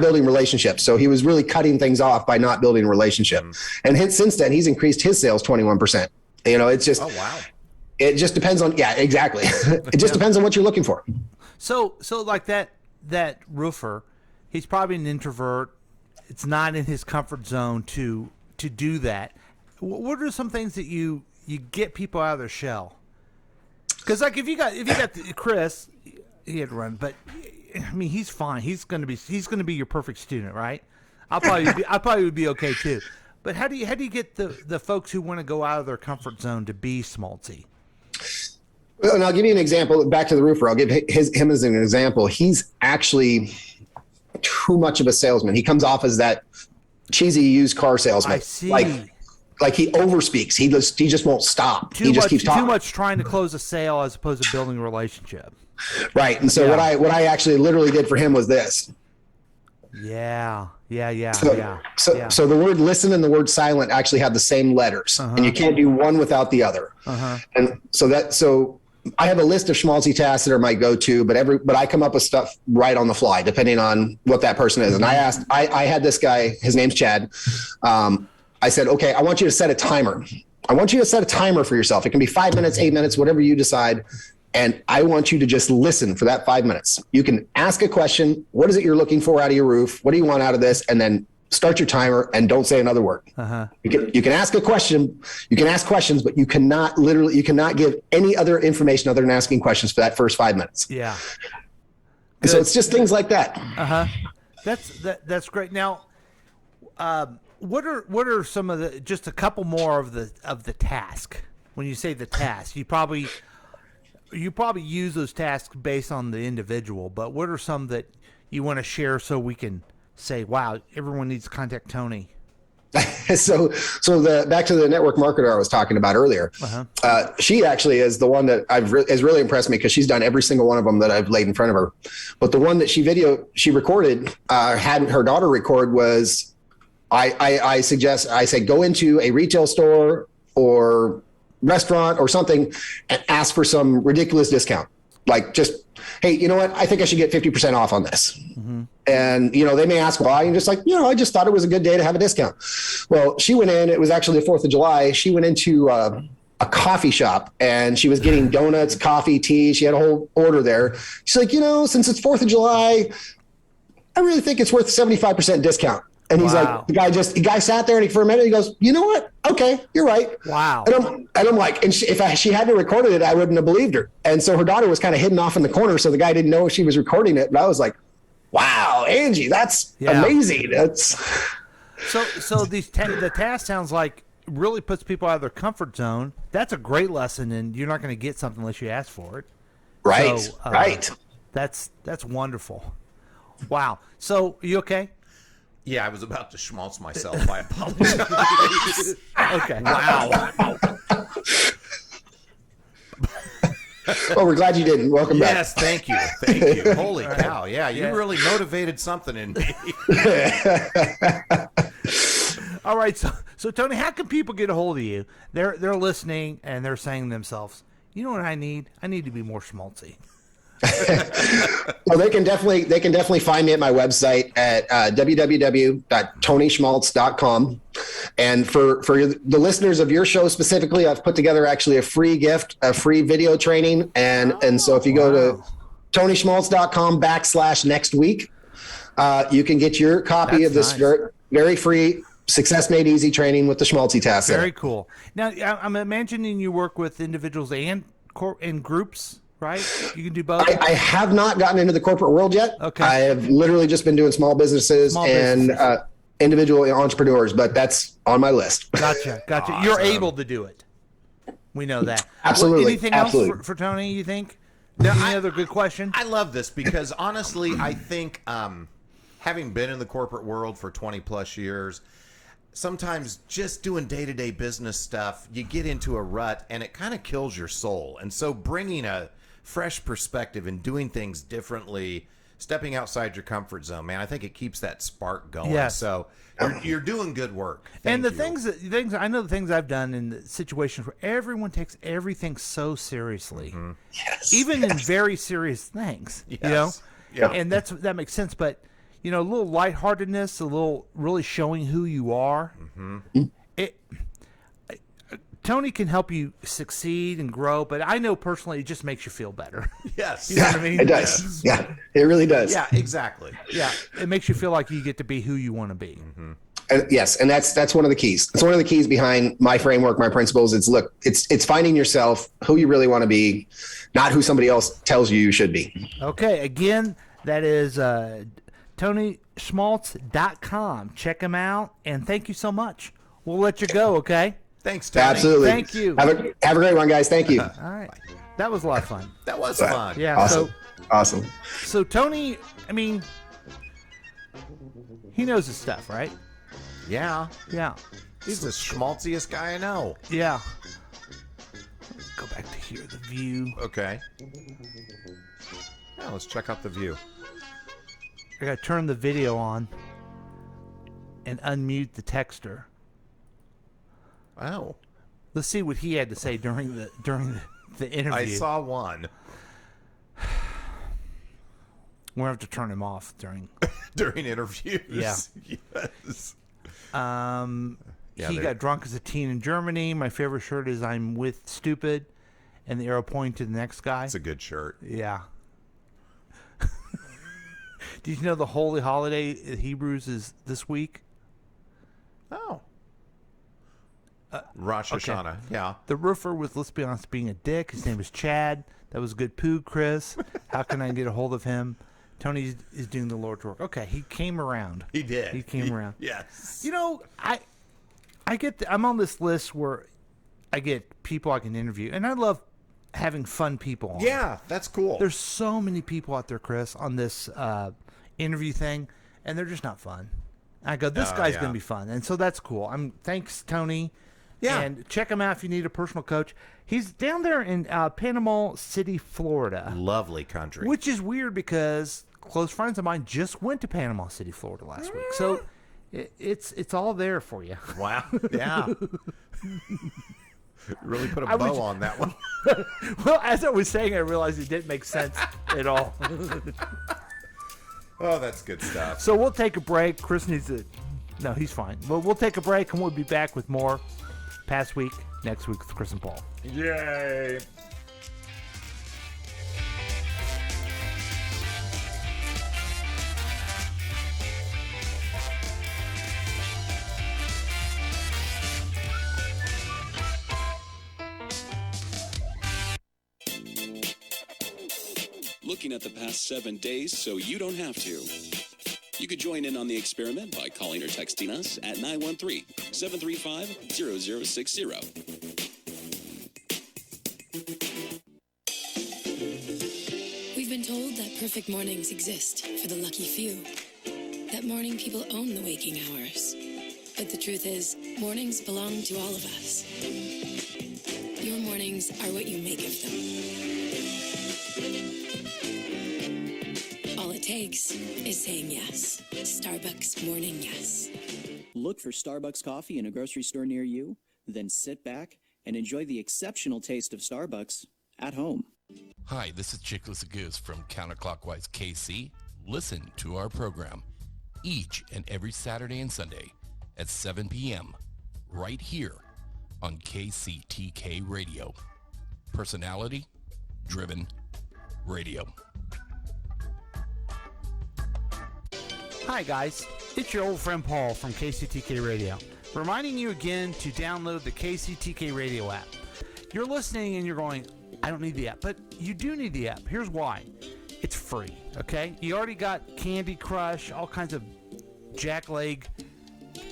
building relationships. So he was really cutting things off by not building a relationship. And since then, he's increased his sales 21%. It's just, oh, wow. It just depends on, yeah, exactly. It just depends on what you're looking for. So like that roofer, he's probably an introvert. It's not in his comfort zone to do that. What are some things that you get people out of their shell? Because like if you got Chris, he had to run, but I mean he's fine. He's gonna be your perfect student, right? I probably would be okay too. But how do you get the folks who want to go out of their comfort zone to be schmaltzy? Well, and I'll give you an example. Back to the roofer, I'll give him as an example. He's actually too much of a salesman. He comes off as that cheesy used car salesman. I see. Like he overspeaks. He just won't stop. He just keeps talking. Too much trying to close a sale as opposed to building a relationship. Right. And so what I actually literally did for him was this. Yeah. So the word listen and the word silent actually have the same letters, and you can't do one without the other. And so I have a list of schmaltzy tasks that are my go-to, but I come up with stuff right on the fly, depending on what that person is. And I had this guy, his name's Chad. I said, okay, I want you to set a timer. I want you to set a timer for yourself. It can be 5 minutes, 8 minutes, whatever you decide. And I want you to just listen for that 5 minutes. You can ask a question. What is it you're looking for out of your roof? What do you want out of this? And then start your timer and don't say another word. You can ask a question. You can ask questions, but you cannot give any other information other than asking questions for that first 5 minutes. Yeah. So it's just things like that. That's great. Now, what are some of just a couple more of the task? When you say the task, you probably use those tasks based on the individual, but what are some that you want to share so we can say, wow, everyone needs to contact Tony? So back to the network marketer I was talking about earlier. She actually is the one that has really impressed me because she's done every single one of them that I've laid in front of her. But the one that she recorded, had her daughter record was, I say go into a retail store or restaurant or something and ask for some ridiculous discount. like just, hey, you know what? I think I should get 50% off on this. And, you know, they may ask why, and just like, you know, I just thought it was a good day to have a discount. Well, she went in, it was actually the 4th of July. She went into a coffee shop and she was getting donuts, coffee, tea. She had a whole order there. She's like, you know, since it's 4th of July, I really think it's worth 75% discount. And he's like, the guy sat there and for a minute, he goes, you know what? Okay, you're right. Wow. And I'm like, and she hadn't recorded it, I wouldn't have believed her. And so her daughter was kind of hidden off in the corner. So the guy didn't know she was recording it. And I was like, wow, Angie, that's amazing. That's so the task sounds like really puts people out of their comfort zone. That's a great lesson, and you're not going to get something unless you ask for it. Right. So, right. That's wonderful. Wow. So you okay? Yeah, I was about to schmaltz myself. I apologize. Okay. Wow. Well, we're glad you didn't. Welcome back. Yes, thank you. Thank you. Holy cow. Yeah, you really motivated something in me. All right. So Tony, how can people get a hold of you? They're listening and they're saying to themselves, you know what I need? I need to be more schmaltzy. Well, they can definitely find me at my website at www.tonyschwaltz.com. And for the listeners of your show specifically, I've put together actually a free gift, a free video training. And so if you go to tonyschwaltz.com/next week, you can get your copy of this very, very free Success Made Easy training with the Schmaltzy task. Very cool. Now, I'm imagining you work with individuals and in groups. Right? You can do both? I have not gotten into the corporate world yet. Okay. I have literally just been doing small businesses and individual entrepreneurs, but that's on my list. Gotcha. Awesome. You're able to do it. We know that. Absolutely. Anything else for Tony, you think? Any other good question? I love this because honestly, I think having been in the corporate world for 20 plus years, sometimes just doing day-to-day business stuff, you get into a rut and it kind of kills your soul. And so bringing a fresh perspective and doing things differently, stepping outside your comfort zone, man, I think it keeps that spark going. Yes. So you're doing good work. And the things I know, the things I've done in the situations where everyone takes everything so seriously, even in very serious things, you know, and that makes sense. But you know, a little lightheartedness, a little really showing who you are. Tony can help you succeed and grow, but I know personally it just makes you feel better. Yes. You know what I mean? It does. Yes. Yeah, it really does. Yeah, exactly. Yeah, it makes you feel like you get to be who you want to be. Yes, and that's one of the keys. It's one of the keys behind my framework, my principles. It's finding yourself, who you really want to be, not who somebody else tells you should be. Okay, again, that is TonySchwaltz.com. Check him out, and thank you so much. We'll let you go, okay? Thanks, Tony. Absolutely. Thank you. Have a great one, guys. Thank you. All right. That was a lot of fun. That was fun. Yeah. Awesome. So Tony, I mean, he knows his stuff, right? Yeah. Yeah. He's the schmaltziest guy I know. Yeah. Go back to here, the view. Okay. Yeah, let's check out the view. I gotta turn the video on and unmute the texter. Oh. Let's see what he had to say during the interview. I saw one. We'll have to turn him off during interviews. Yeah. Yes. He got drunk as a teen in Germany. My favorite shirt is "I'm with stupid," and the arrow pointing to the next guy. It's a good shirt. Yeah. Did you know the holy holiday in Hebrews is this week? Oh. Rosh Hashanah. Okay. Yeah. The roofer was, let's be honest, being a dick. His name is Chad. That was a good poo, Chris. How can I get a hold of him? Tony is doing the Lord's work. Okay, he came around. He did. He came around. Yes. You know, I get I'm on this list where I get people I can interview, and I love having fun people on. Yeah, that's cool. There's so many people out there, Chris, on this interview thing, and they're just not fun. I go, this guy's going to be fun, and so that's cool. Thanks, Tony. Yeah. And check him out if you need a personal coach. He's down there in Panama City, Florida. Lovely country. Which is weird because close friends of mine just went to Panama City, Florida last week. So it's all there for you. Wow. Yeah. Really put a I was- bow on that one. Well, as I was saying, I realized it didn't make sense at all. Oh, that's good stuff. So we'll take a break. Chris needs to... No, he's fine. Well, we'll take a break, and we'll be back with more Past Week next week with Chris and Paul. Yay. Looking at the past 7 days so you don't have to. You could join in on the experiment by calling or texting us at 913-735-0060. We've been told that perfect mornings exist for the lucky few. That morning people own the waking hours. But the truth is, mornings belong to all of us. Your mornings are what you make of them. All it takes is saying yes. Starbucks Morning Yes. Look for Starbucks coffee in a grocery store near you, then sit back and enjoy the exceptional taste of Starbucks at home. Hi, this is Chickless Goose from Counterclockwise KC. Listen to our program each and every Saturday and Sunday at 7 p.m. right here on KCTK Radio. Personality driven radio. Hi, guys. It's your old friend Paul from KCTK Radio, reminding you again to download the KCTK Radio app. You're listening and you're going, I don't need the app, but you do need the app. Here's why. It's free, okay? You already got Candy Crush, all kinds of jackleg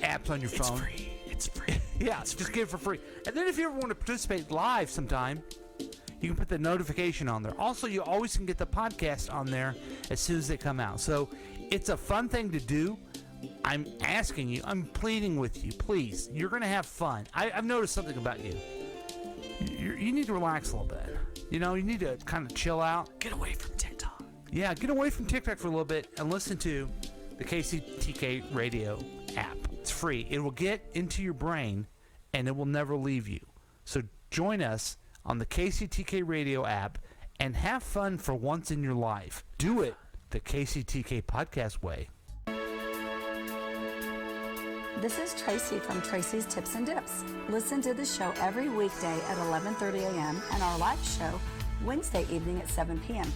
apps on your phone. It's free. Yeah, just get it for free. And then if you ever want to participate live sometime, you can put the notification on there. Also, you always can get the podcast on there as soon as they come out. So it's a fun thing to do. I'm asking you, I'm pleading with you, please. You're going to have fun. I've noticed something about you. You need to relax a little bit. You know, you need to kind of chill out. Get away from TikTok. Yeah, get away from TikTok for a little bit and listen to the KCTK Radio app. It's free. It will get into your brain and it will never leave you. So join us on the KCTK Radio app and have fun for once in your life. Do it the KCTK podcast way. This is Tracy from Tracy's Tips and Dips. Listen to the show every weekday at 11:30 a.m. and our live show Wednesday evening at 7 p.m.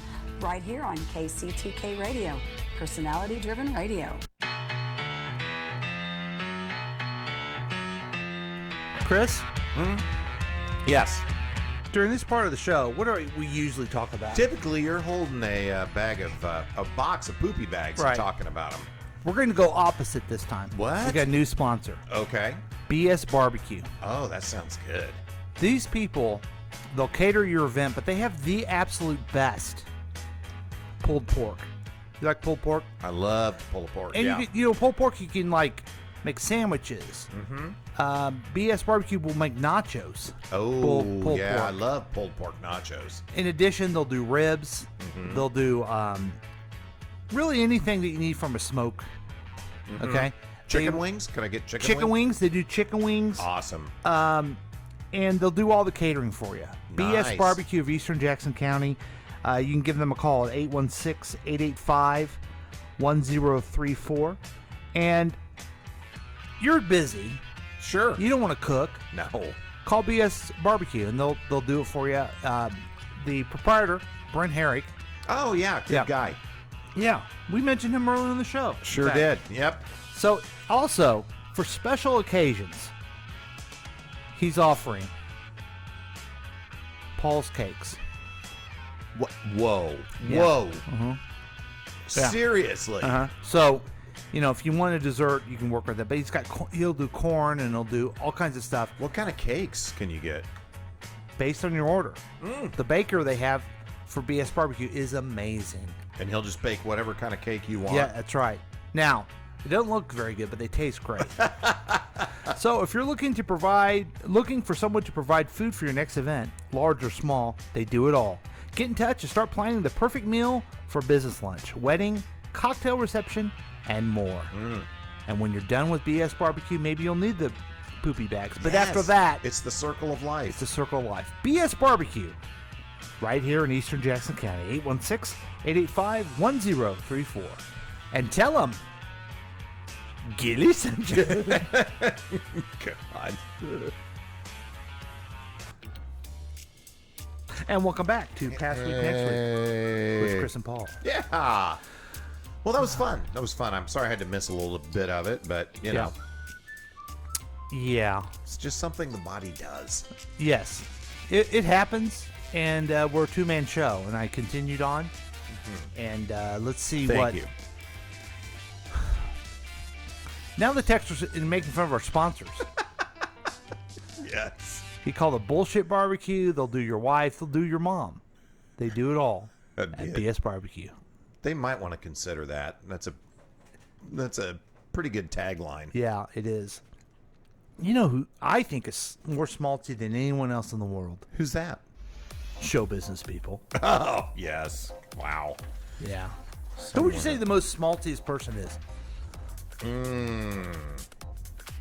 right here on KCTK Radio, personality-driven radio. Chris, Yes. during this part of the show, what do we usually talk about? Typically, you're holding a bag of a box of poopy bags Right. and talking about them. We're going to go opposite this time. What? We got a new sponsor, Okay. BS Barbecue. Oh, that sounds good. These people, they'll cater your event, but they have the absolute best pulled pork. You like pulled pork? I love pulled pork. And yeah. you know, pulled pork, you can like make sandwiches. Mm-hmm. BS Barbecue will make nachos. Oh, pulled yeah. I pork. love pulled pork nachos. In addition, they'll do ribs. Mm-hmm. They'll do really anything that you need from a smoke. Okay. Chicken wings? Can I get Chicken wings. They do chicken wings. Awesome. And they'll do all the catering for you. Nice. BS Barbecue of Eastern Jackson County. You can give them a call at 816-885-1034. And you're busy. Sure. You don't want to cook. No. Call BS Barbecue, and they'll do it for you. The proprietor, Brent Herrick. Oh, yeah. Good Yeah. guy. Yeah, we mentioned him earlier in the show. Sure In fact. did. Yep. So, also, for special occasions, he's offering Paul's Cakes. What? Whoa. Yeah. Whoa. Yeah. Seriously. So, you know, if you want a dessert, you can work with that. But he'll do corn and he'll do all kinds of stuff What kind of cakes can you get? based on your order. The baker they have for BS Barbecue is amazing. And he'll just bake whatever kind of cake you want. Yeah, that's right. Now, they don't look very good, but they taste great. So if you're looking for someone to provide food for your next event, large or small, they do it all. Get in touch and start planning the perfect meal for business lunch, wedding, cocktail reception, and more. And when you're done with BS Barbecue, maybe you'll need the poopy bags. But Yes. after that, It's the circle of life. it's the circle of life. BS Barbecue, right here in Eastern Jackson County, 816-885-1034. And tell them, Gilly sent you. God. And welcome back to Past Week Next Week with Chris and Paul. Yeah. Well, that was fun. That was fun. I'm sorry I had to miss a little bit of it, but, you know, Yeah. it's just something the body does. Yes. It happens, and we're a two-man show, and I continued on. And let's see Thank what... you. Now the texter's making fun of our sponsors. Yes. He called it bullshit barbecue. They'll do your wife. They'll do your mom. They do it all at BS Barbecue. They might want to consider that. That's a pretty good tagline. Yeah, it is. You know who I think is more smalty than anyone else in the world? Who's that? Show business people. Oh, yes. Wow. Yeah. Who would you say the most smaltiest person is?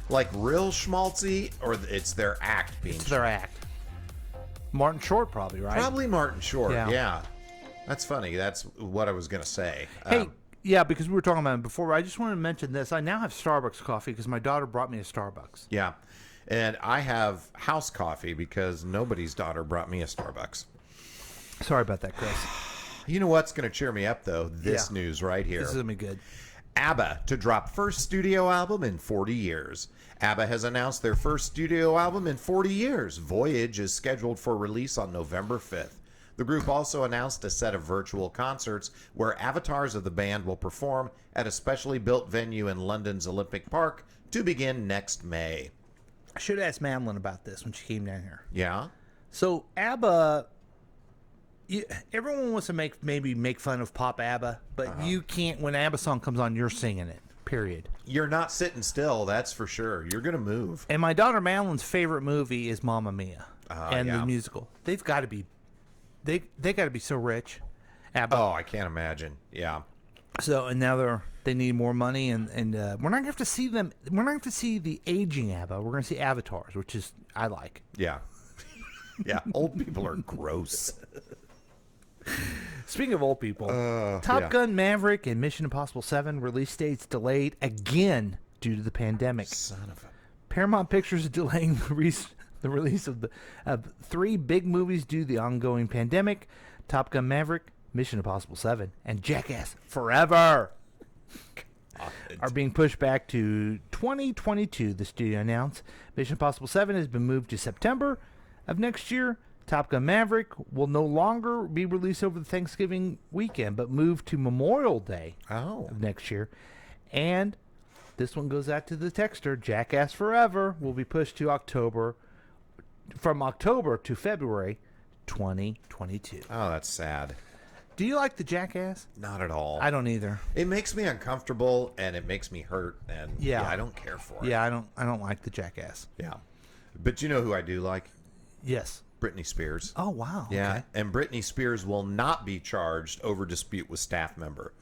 Like real schmaltzy, or it's their act being It's their act. Martin Short, probably, right? Probably Martin Short, Yeah. yeah. That's funny. That's what I was going to say. Hey, yeah, because we were talking about it before. I just wanted to mention this. I now have Starbucks coffee because my daughter brought me a Starbucks. Yeah. And I have house coffee because nobody's daughter brought me a Starbucks. Sorry about that, Chris. You know what's going to cheer me up, though? This Yeah. news right here. This is going to be good. ABBA to drop first studio album in 40 years. ABBA has announced their first studio album in 40 years. Voyage is scheduled for release on November 5th. The group also announced a set of virtual concerts where avatars of the band will perform at a specially built venue in London's Olympic Park to begin next May. I should have asked Madeline about this when she came down here. Yeah? So ABBA, everyone wants to maybe make fun of pop ABBA, but you can't. When an ABBA song comes on, you're singing it. Period. You're not sitting still, that's for sure. You're going to move. And my daughter Madeline's favorite movie is Mamma Mia, and yeah. the musical. They've got to be, they got to be so rich. ABBA. Oh, I can't imagine. Yeah. So and now they need more money, and we're not gonna have to see them. We're not gonna have to see the aging ABBA. We're gonna see avatars, which is I like. Yeah. Yeah. Old people are gross. Speaking of old people, Top yeah. Gun Maverick and Mission Impossible 7 release dates delayed again due to the pandemic. Son of a... Paramount Pictures is delaying the release of three big movies due to the ongoing pandemic: Top Gun Maverick, Mission Impossible 7, and Jackass Forever are being pushed back to 2022, the studio announced. Mission Impossible 7 has been moved to September of next year. Top Gun Maverick will no longer be released over the Thanksgiving weekend, but moved to Memorial Day of next year. And this one goes out to the texter. Jackass Forever will be pushed to from October to February 2022. Oh, that's sad. Do you like the Jackass? Not at all. I don't either. It makes me uncomfortable and it makes me hurt, and Yeah. I don't care for it. Yeah, I don't like the Jackass. Yeah. But you know who I do like? Yes. Britney Spears. Oh, wow. Yeah, Okay. and Britney Spears will not be charged over dispute with staff member.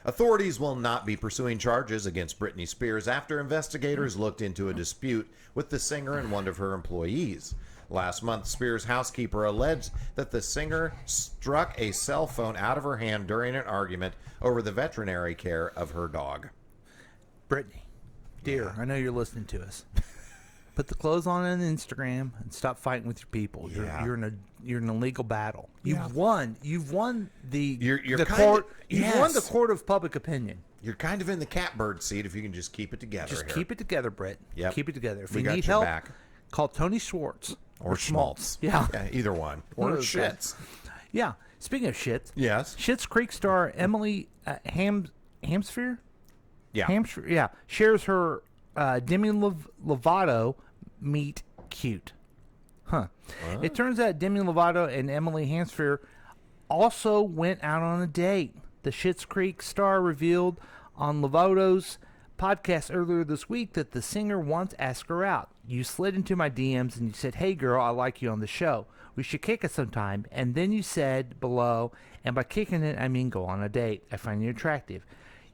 Authorities will not be pursuing charges against Britney Spears after investigators looked into a dispute with the singer and one of her employees. Last month, Spears' housekeeper alleged that the singer struck a cell phone out of her hand during an argument over the veterinary care of her dog. Brittany, dear, I know you're listening to us. Put the clothes on Instagram and stop fighting with your people. Yeah. You're in a legal battle. You've won. You've won the You're court. kinda- You've won the yes. court of public opinion. You're kind of in the catbird seat if you can just keep it together. Just here. keep it together, Britt. Yep. Keep it together. If We you got need your help, back. call Tony Schwaltz Or Schmaltz. Yeah. Either one. One Or of those guys. shits. Yeah. Speaking of shit, Yes. Schitt's Creek star Emily Hampshire. Yeah. Hampshire. Yeah, shares her Demi Lovato meet cute. Huh. It turns out Demi Lovato and Emily Hampshire also went out on a date. The Schitt's Creek star revealed on Lovato's podcast earlier this week that the singer once asked her out. You slid into my DMs and you said, "Hey girl, I like you on the show. We should kick it sometime." And then you said below, and by kicking it, I mean go on a date. I find you attractive.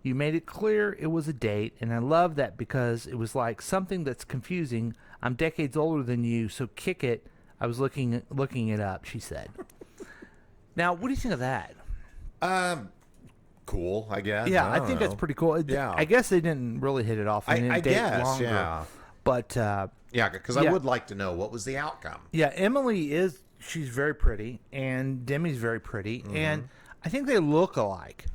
You made it clear it was a date, and I love that because it was like something that's confusing. I'm decades older than you, so kick it. I was looking it up, she said. Now, what do you think of that? Cool, I guess. Yeah, I don't think know. that's pretty cool. Yeah. I guess they didn't really hit it off. They didn't I date guess, longer. yeah. But Yeah, because I would like to know what was the outcome. yeah, Emily she's very pretty, and Demi's very pretty, and I think they look alike.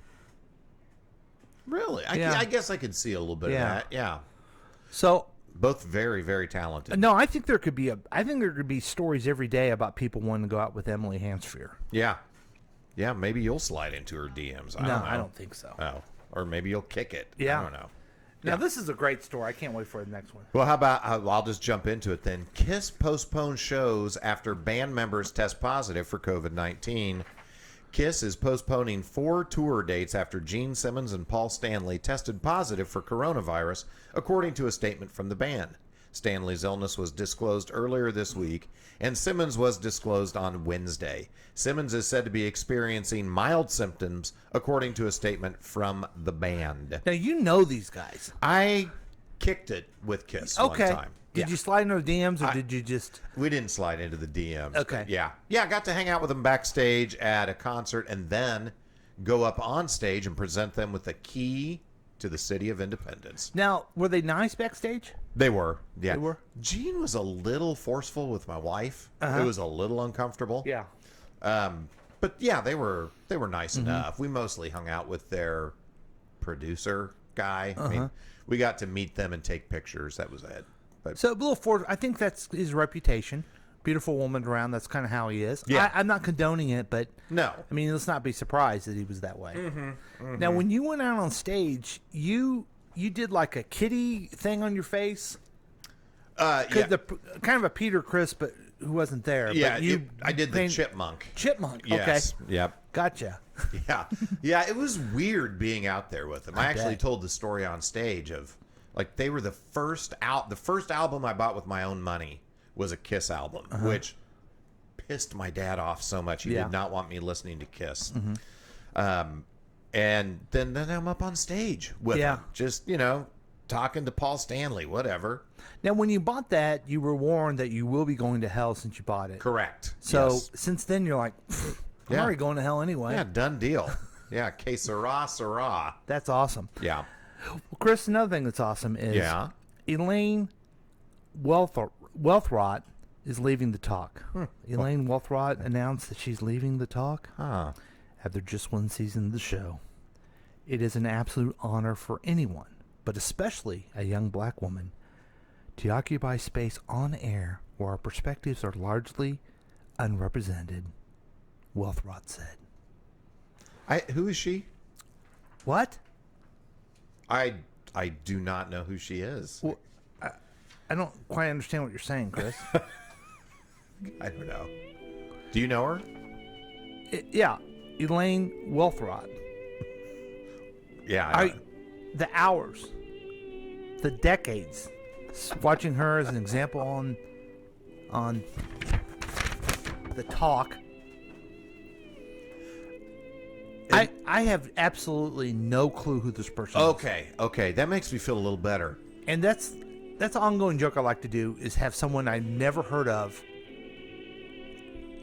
Really? Yeah. I guess I could see a little bit of that. Yeah. So Both very, very talented. no, I think there could be stories every day about people wanting to go out with Emily Hansfear. Yeah. Yeah, maybe you'll slide into her DMs. I don't know. I don't think so. Oh. Or maybe you'll kick it. Yeah. I don't know. Now this is a great story. I can't wait for the next one. Well, how about I'll just jump into it then. Kiss postponed shows after band members test positive for COVID-19. Kiss is postponing 4 tour dates after Gene Simmons and Paul Stanley tested positive for coronavirus, according to a statement from the band. Stanley's illness was disclosed earlier this week, and Simmons was disclosed on Wednesday. Simmons is said to be experiencing mild symptoms, according to a statement from the band. Now you know these guys. I kicked it with Kiss one time. Did you slide into the DMs or did you just? We didn't slide into the DMs. Okay. But yeah. I got to hang out with them backstage at a concert and then go up on stage and present them with a key to the City of Independence. Now, were they nice backstage? They were. Yeah. They were? Gene was a little forceful with my wife. It was a little uncomfortable. Yeah. But yeah, they were nice enough. We mostly hung out with their producer guy. I mean, we got to meet them and take pictures. That was it. But So a little I think that's his reputation. Beautiful woman around. That's kind of how he is. Yeah. I'm not condoning it, but no. I mean, let's not be surprised that he was that way. Now, when you went out on stage, you did like a kitty thing on your face. Yeah. Kind of a Peter Criss, but who wasn't there. Yeah, but I did the chipmunk. Chipmunk. Yes. Okay. Yep. Gotcha. Yeah. Yeah, it was weird being out there with them. I actually told the story on stage of like they were the first album I bought with my own money was a Kiss album, which pissed my dad off so much. He did not want me listening to Kiss. And then I'm up on stage with him, just, talking to Paul Stanley, whatever. Now, when you bought that, you were warned that you will be going to hell since you bought it. Correct. So Yes. since then, you're like, I'm already going to hell anyway. Yeah, done deal. Yeah, que sera, sera. That's awesome. Yeah. Well, Chris, another thing that's awesome is Elaine Wealthrot is leaving the talk. Elaine Wealthrot announced that she's leaving the talk after just one season of the show. It is an absolute honor for anyone, but especially a young black woman, to occupy space on air where our perspectives are largely unrepresented, Wealthrot said. Who is she? What? I do not know who she is. Well, I don't quite understand what you're saying, Chris. I don't know. Do you know her? Yeah, Elaine Wealthrot. Yeah. The hours, the decades, watching her as an example on the talk. I have absolutely no clue who this person is. Okay. That makes me feel a little better. And that's an ongoing joke I like to do, is have someone I never heard of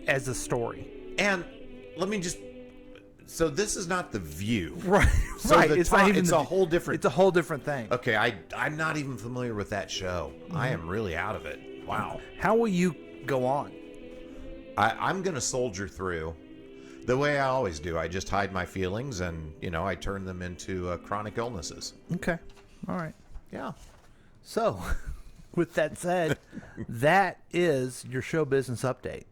as a story. And let me just... So this is not The View. Right. So right. it's a whole different... It's a whole different thing. Okay, I'm not even familiar with that show. I am really out of it. Wow. How will you go on? I'm going to soldier through the way I always do. I just hide my feelings and, I turn them into chronic illnesses. Okay. All right. Yeah. So, with that said, that is your show business update.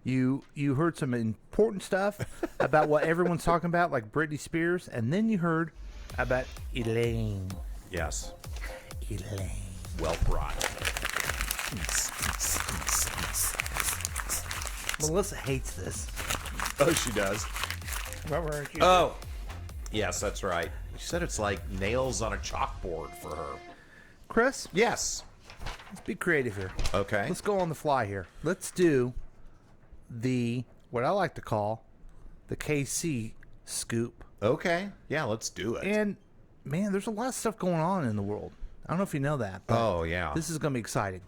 You heard some important stuff about what everyone's talking about, like Britney Spears, and then you heard about Elaine. Yes. Elaine. Wealthrot. Melissa hates this. Oh, she does. Remember? Oh. Yes, that's right. She said it's like nails on a chalkboard for her. Chris? Yes. Let's be creative here. Okay. Let's go on the fly here. Let's do what I like to call the KC scoop. Okay. Yeah, let's do it. And, man, there's a lot of stuff going on in the world. I don't know if you know that. But oh, yeah. This is going to be exciting.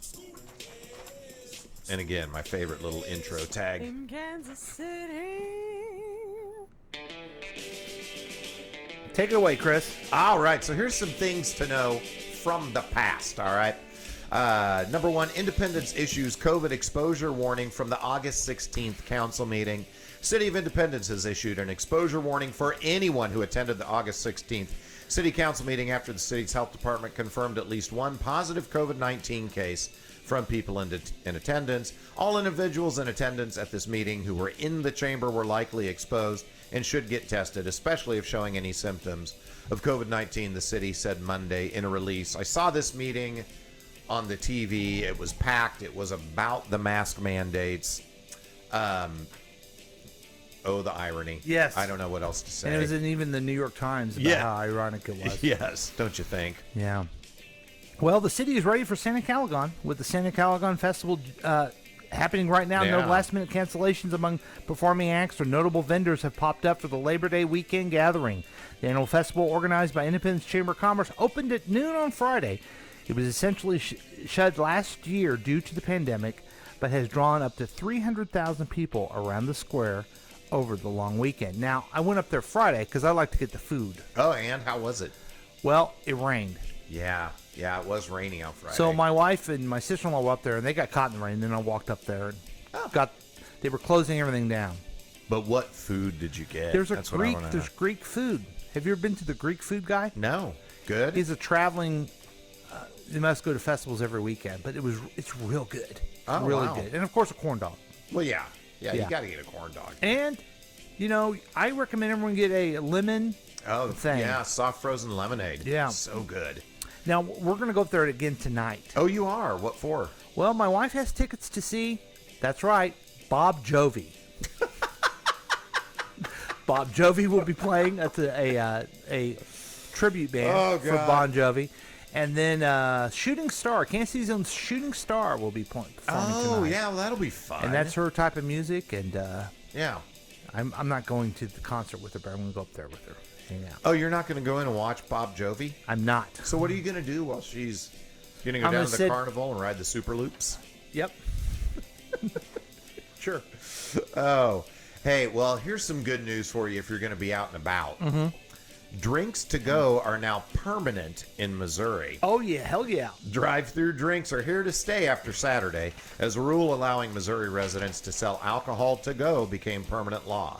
And again, my favorite little intro tag. In Kansas City. Take it away, Chris. All right, so here's some things to know from the past, all right? Number one, Independence issues COVID exposure warning from the August 16th council meeting. City of Independence has issued an exposure warning for anyone who attended the August 16th city council meeting after the city's health department confirmed at least one positive COVID-19 case from people in attendance. All individuals in attendance at this meeting who were in the chamber were likely exposed and should get tested, especially if showing any symptoms of COVID-19, the city said Monday in a release. I saw this meeting on the TV. It was packed. It was about the mask mandates. Oh, the irony. Yes. I don't know what else to say. And it was in even the New York Times about how ironic it was. Yes, don't you think? Yeah. Well, the city is ready for Santa Calagon, with the Santa Calagon Festival happening right now. Yeah. No last-minute cancellations among performing acts or notable vendors have popped up for the Labor Day weekend gathering. The annual festival, organized by Independence Chamber of Commerce, opened at noon on Friday. It was essentially shut last year due to the pandemic, but has drawn up to 300,000 people around the square over the long weekend. Now, I went up there Friday because I like to get the food. Oh, and how was it? Well, it rained. Yeah, it was rainy on Friday. So my wife and my sister-in-law were up there, and they got caught in the rain. Then I walked up there and they were closing everything down. But what food did you get? There's That's what I wanna know. There's Greek food. Have you ever been to the Greek food guy? No. Good? He's a traveling. They must go to festivals every weekend, but it's real good. Oh, really wow. good, and of course a corn dog. Well, yeah, Yeah. you got to get a corn dog. And I recommend everyone get a lemon. Thing. Yeah, soft frozen lemonade. Yeah, so good. Now we're gonna go up there again tonight. Oh, you are? What for? Well, my wife has tickets to see. That's right, Bob Jovi. Bob Jovi will be playing. That's a tribute band for Bon Jovi. And then Shooting Star, Kansas City's own Shooting Star will be performing tonight. Yeah, well, that'll be fun. And that's her type of music. And yeah, I'm not going to the concert with her, but I'm going to go up there with her, hang out. Oh, you're not going to go in and watch Bob Jovi? I'm not. So what are you going to do while she's going to go down to the carnival and ride the Super Loops? Yep. Sure. Oh, hey, well, here's some good news for you if you're going to be out and about. Mm-hmm. Drinks to go are now permanent in Missouri. Oh, yeah. Hell yeah. Drive-through drinks are here to stay after Saturday, as a rule allowing Missouri residents to sell alcohol to go became permanent law.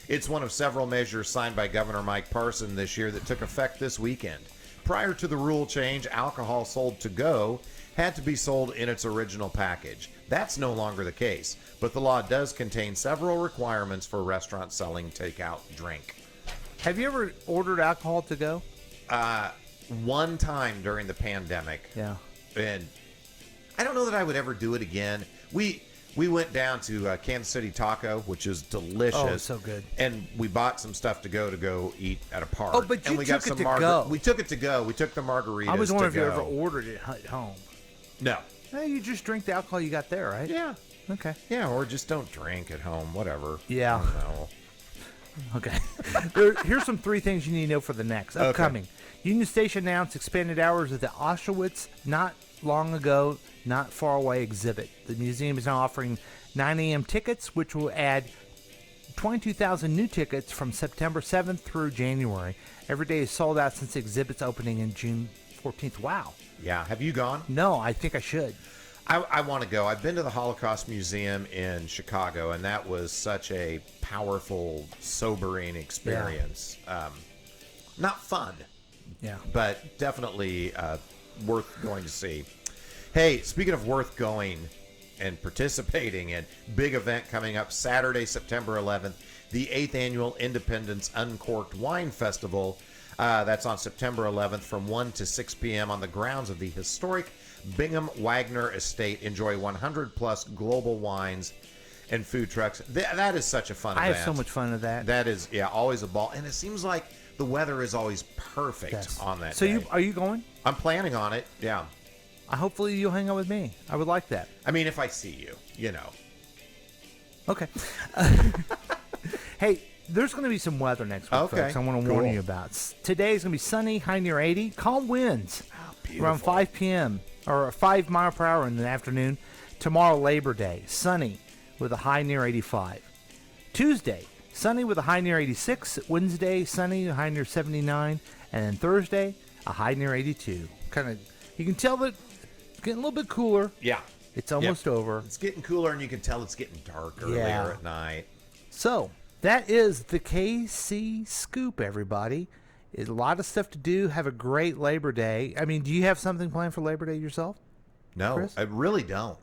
It's one of several measures signed by Governor Mike Parson this year that took effect this weekend. Prior to the rule change, alcohol sold to go had to be sold in its original package. That's no longer the case, but the law does contain several requirements for restaurants selling takeout drink. Have you ever ordered alcohol to go? One time during the pandemic. Yeah. And I don't know that I would ever do it again. We went down to Kansas City Taco, which is delicious. Oh, so good. And we bought some stuff to go eat at a park. Oh, but and we got took some it to go. We took it to go. We took the margaritas. I was wondering if to you go. ever ordered it at home. No. No, you just drink the alcohol you got there, right? Yeah. Okay. Yeah, or just don't drink at home. Whatever. Yeah. I don't know. Okay. Here's some 3 things you need to know for the next. Upcoming. Union Station announced expanded hours of the Auschwitz Not Long Ago, Not Far Away exhibit. The museum is now offering 9 a.m. tickets, which will add 22,000 new tickets from September 7th through January. Every day is sold out since the exhibit's opening in June 14th. Wow. Yeah. Have you gone? No, I think I should. I want to go. I've been to the Holocaust Museum in Chicago, and that was such a powerful, sobering experience. Yeah. Not fun, but definitely worth going to see. Hey, speaking of worth going and participating in, big event coming up Saturday, September 11th, the 8th Annual Independence Uncorked Wine Festival. That's on September 11th from 1 to 6 p.m. on the grounds of the historic Bingham Wagner Estate. Enjoy 100-plus global wines and food trucks. That is such a fun event. I have so much fun with that. That is, always a ball. And it seems like the weather is always perfect on that day. Are you going? I'm planning on it, yeah. Hopefully you'll hang out with me. I would like that. I mean, if I see you, you know. Okay. Hey, there's going to be some weather next week, folks. I want to warn you about. Today is going to be sunny, high near 80. Calm winds around 5 p.m. or 5 mile per hour in the afternoon. Tomorrow, Labor Day, sunny with a high near 85. Tuesday, sunny with a high near 86. Wednesday, sunny, a high near 79. And then Thursday, a high near 82. Kind of, you can tell that it's getting a little bit cooler. Yeah. It's almost over. It's getting cooler, and you can tell it's getting dark earlier at night. So, that is the KC Scoop, everybody. It's a lot of stuff to do. Have a great Labor Day. I mean, do you have something planned for Labor Day yourself? No, Chris? I really don't.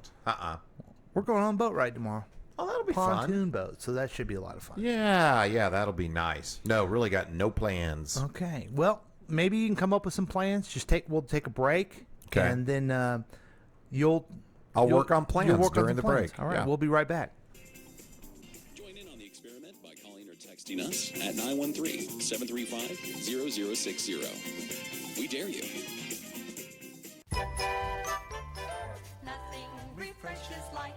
We're going on a boat ride tomorrow. Oh, that'll be fun. Pontoon boat, so that should be a lot of fun. Yeah, that'll be nice. No, really got no plans. Okay, well, maybe you can come up with some plans. We'll take a break, and then I'll you'll work on plans during the break. All right, we'll be right back. Join in on the experiment by calling or texting us at 913-735-0060. We dare you. Nothing refreshes like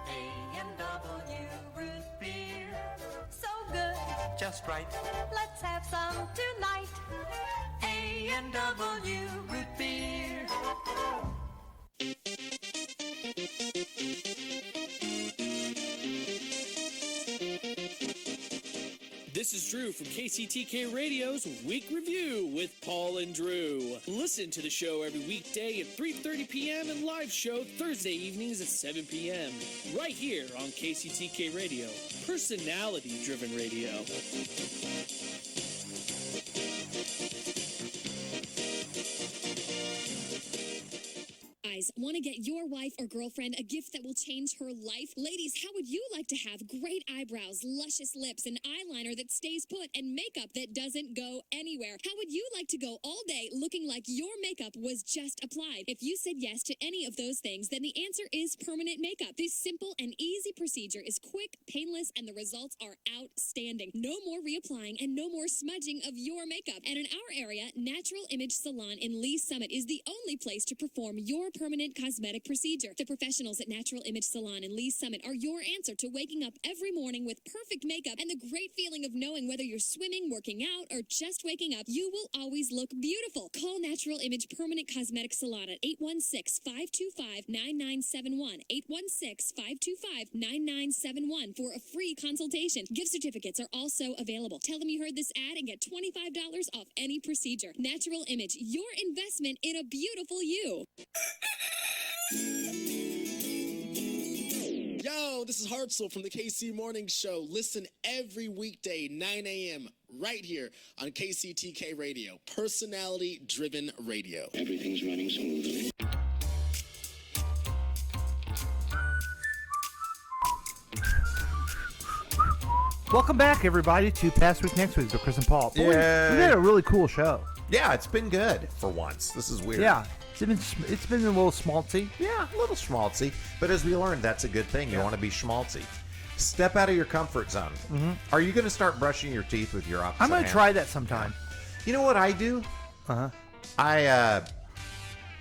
A&W root beer. So good, just right. let's have some tonight. A&W root beer. This is Drew from KCTK Radio's Week Review with Paul and Drew. Listen to the show every weekday at 3:30 p.m. and live show Thursday evenings at 7 p.m. right here on KCTK Radio, personality-driven radio. Want to get your wife or girlfriend a gift that will change her life? Ladies, how would you like to have great eyebrows, luscious lips, an eyeliner that stays put, and makeup that doesn't go anywhere? How would you like to go all day looking like your makeup was just applied? If you said yes to any of those things, then the answer is permanent makeup. This simple and easy procedure is quick, painless, and the results are outstanding. No more reapplying and no more smudging of your makeup. And in our area, Natural Image Salon in Lee Summit is the only place to perform your permanent cosmetic procedure. The professionals at Natural Image Salon in Lee Summit are your answer to waking up every morning with perfect makeup and the great feeling of knowing whether you're swimming, working out, or just waking up, you will always look beautiful. Call Natural Image Permanent Cosmetic Salon at 816-525-9971, 816-525-9971 for a free consultation. Gift certificates are also available. Tell them you heard this ad and get $25 off any procedure. Natural Image, your investment in a beautiful you. Yo, this is Hartzell from the KC Morning Show. Listen every weekday, 9 a.m., right here on KCTK Radio, personality-driven radio. Everything's running smoothly. Welcome back, everybody, to Past Week, Next Week with Chris and Paul. Boy, we had a really cool show. Yeah, it's been good for once. This is weird. Yeah, it's been a little schmaltzy. Yeah, a little schmaltzy. But as we learned, that's a good thing. You want to be schmaltzy. Step out of your comfort zone. Mm-hmm. Are you going to start brushing your teeth with your opposite I'm going to hand? try that sometime. You know what I do? I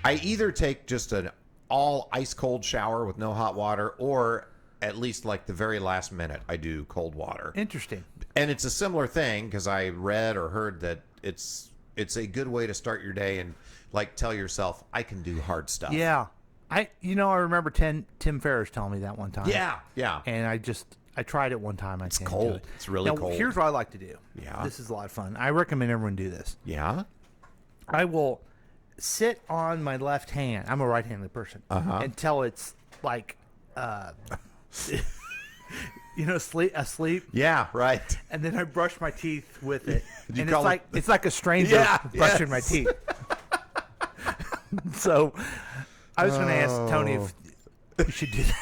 either take just an all ice cold shower with no hot water, or at least like the very last minute I do cold water. Interesting. And it's a similar thing because I read or heard that it's a good way to start your day and like tell yourself I can do hard stuff. Yeah. I remember Tim Ferriss telling me that one time. Yeah. And I tried it one time. It's cold. It. It's really cold. Here's what I like to do. Yeah. This is a lot of fun. I recommend everyone do this. Yeah. I will sit on my left hand. I'm a right-handed person. Until it's like, asleep. Yeah, right. And then I brush my teeth with it. You And call it's like a stranger brushing my teeth. So I was going to ask Tony if you should do that.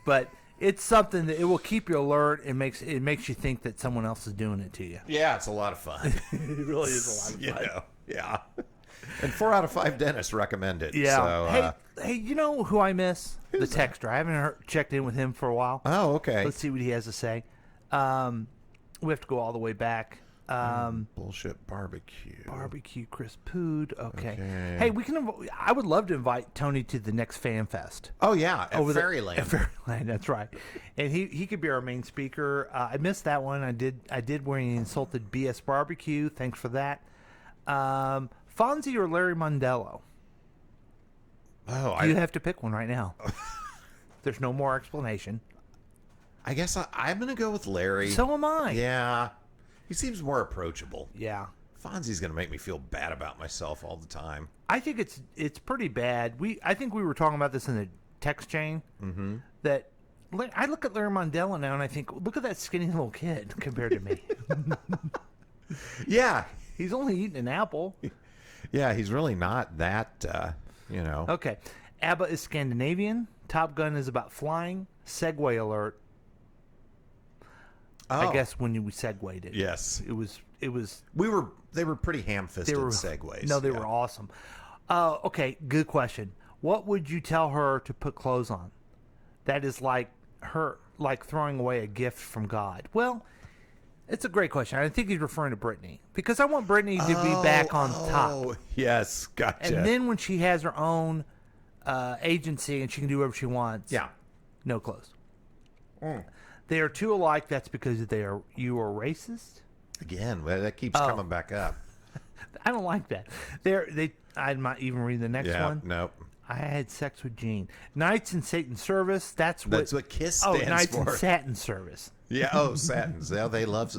But it's something that it will keep you alert. It makes you think that someone else is doing it to you. Yeah, it's a lot of fun. It really is a lot of fun. Yeah. And 4 out of 5 dentists recommend it. Yeah. So, hey, you know who I miss? The texter. I haven't checked in with him for a while. Oh, okay. Let's see what he has to say. We have to go all the way back. Bullshit barbecue. Barbecue Chris Pood. Okay. Hey, I would love to invite Tony to the next Fan Fest. Oh yeah, at Fairyland. At Fairyland, that's right. And he could be our main speaker. I missed that one. I did where he insulted BS Barbecue. Thanks for that. Fonzie or Larry Mondello? Oh, you have to pick one right now. There's no more explanation. I guess I'm going to go with Larry. So am I. Yeah. He seems more approachable. Yeah. Fonzie's going to make me feel bad about myself all the time. I think it's pretty bad. I think we were talking about this in the text chain. Mm-hmm. That I look at Larry Mondella now and I think, look at that skinny little kid compared to me. Yeah. He's only eating an apple. Yeah, he's really not that, Okay. ABBA is Scandinavian. Top Gun is about flying. Segway alert. Oh. I guess when we segued it. Yes. It was. They were pretty ham-fisted segues. No, they were awesome. Okay, good question. What would you tell her to put clothes on? That is like throwing away a gift from God. Well, it's a great question. I think he's referring to Brittany because I want Brittany to be back on top. Oh, yes, gotcha. And then when she has her own agency and she can do whatever she wants. Yeah. No clothes. They are two alike. That's because you are racist. Again, that keeps coming back up. I don't like that. I'm not even reading the next one. Nope. I had sex with Gene. Knights in Satan's Service. That's what KISS stands for. Knights in Satin Service. Yeah. Oh, satins. Yeah, they love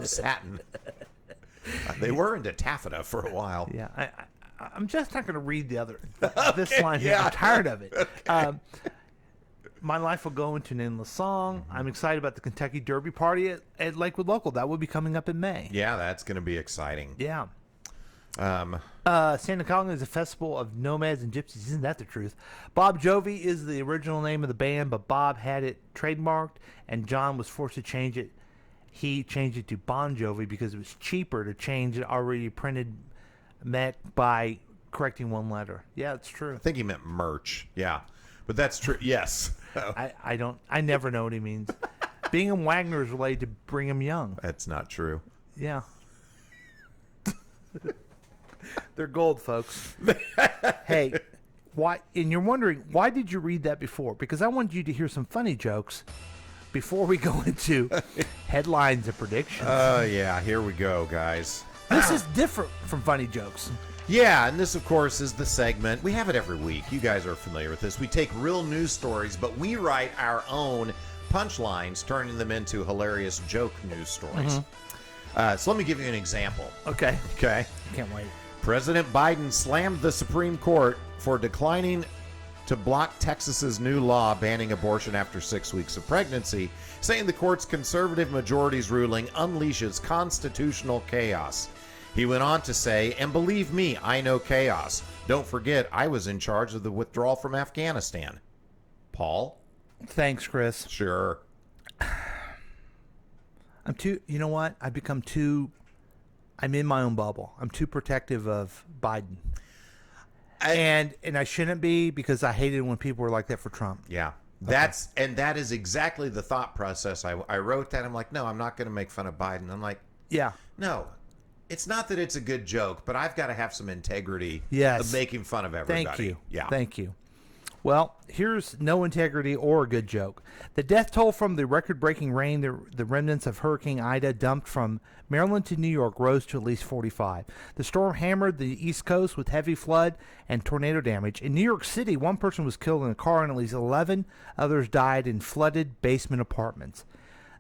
satin. They were into taffeta for a while. Yeah. I'm just not going to read the other this Okay, line here. yeah. I'm tired of it. Okay. My life will go into an endless song. I'm excited about the Kentucky Derby party at Lakewood Local. That will be coming up in May. Yeah, that's going to be exciting. Yeah. Santa Colin is a festival of nomads and gypsies. Isn't that the truth? Bob Jovi is the original name of the band, but Bob had it trademarked, and John was forced to change it. He changed it to Bon Jovi because it was cheaper to change it already printed Met by correcting one letter. Yeah, it's true. I think he meant merch. Yeah, but that's true. Yes. I never know what he means. Bingham Wagner is related to Brigham Young. That's not true. Yeah. They're gold, folks. Hey, why? And you're wondering, why did you read that before? Because I wanted you to hear some funny jokes before we go into headlines and predictions. Oh, yeah. Here we go, guys. This is different from funny jokes. Yeah, and this, of course, is the segment. We have it every week. You guys are familiar with this. We take real news stories, but we write our own punchlines, turning them into hilarious joke news stories. So let me give you an example. Okay. Okay. Can't wait. President Biden slammed the Supreme Court for declining to block Texas's new law banning abortion after 6 weeks of pregnancy, saying the court's conservative majority's ruling unleashes constitutional chaos. He went on to say, and believe me, I know chaos. Don't forget, I was in charge of the withdrawal from Afghanistan. Paul? Thanks, Chris. Sure. You know what? I'm in my own bubble. I'm too protective of Biden. And I shouldn't be because I hated when people were like that for Trump. Yeah. That is exactly the thought process. I wrote that. I'm like, no, I'm not going to make fun of Biden. I'm like, yeah. No. It's not that it's a good joke, but I've got to have some integrity of making fun of everybody. Thank you. Yeah. Thank you. Well, here's no integrity or a good joke. The death toll from the record-breaking rain, the remnants of Hurricane Ida dumped from Maryland to New York rose to at least 45. The storm hammered the East Coast with heavy flood and tornado damage. In New York City, one person was killed in a car and at least 11 others died in flooded basement apartments.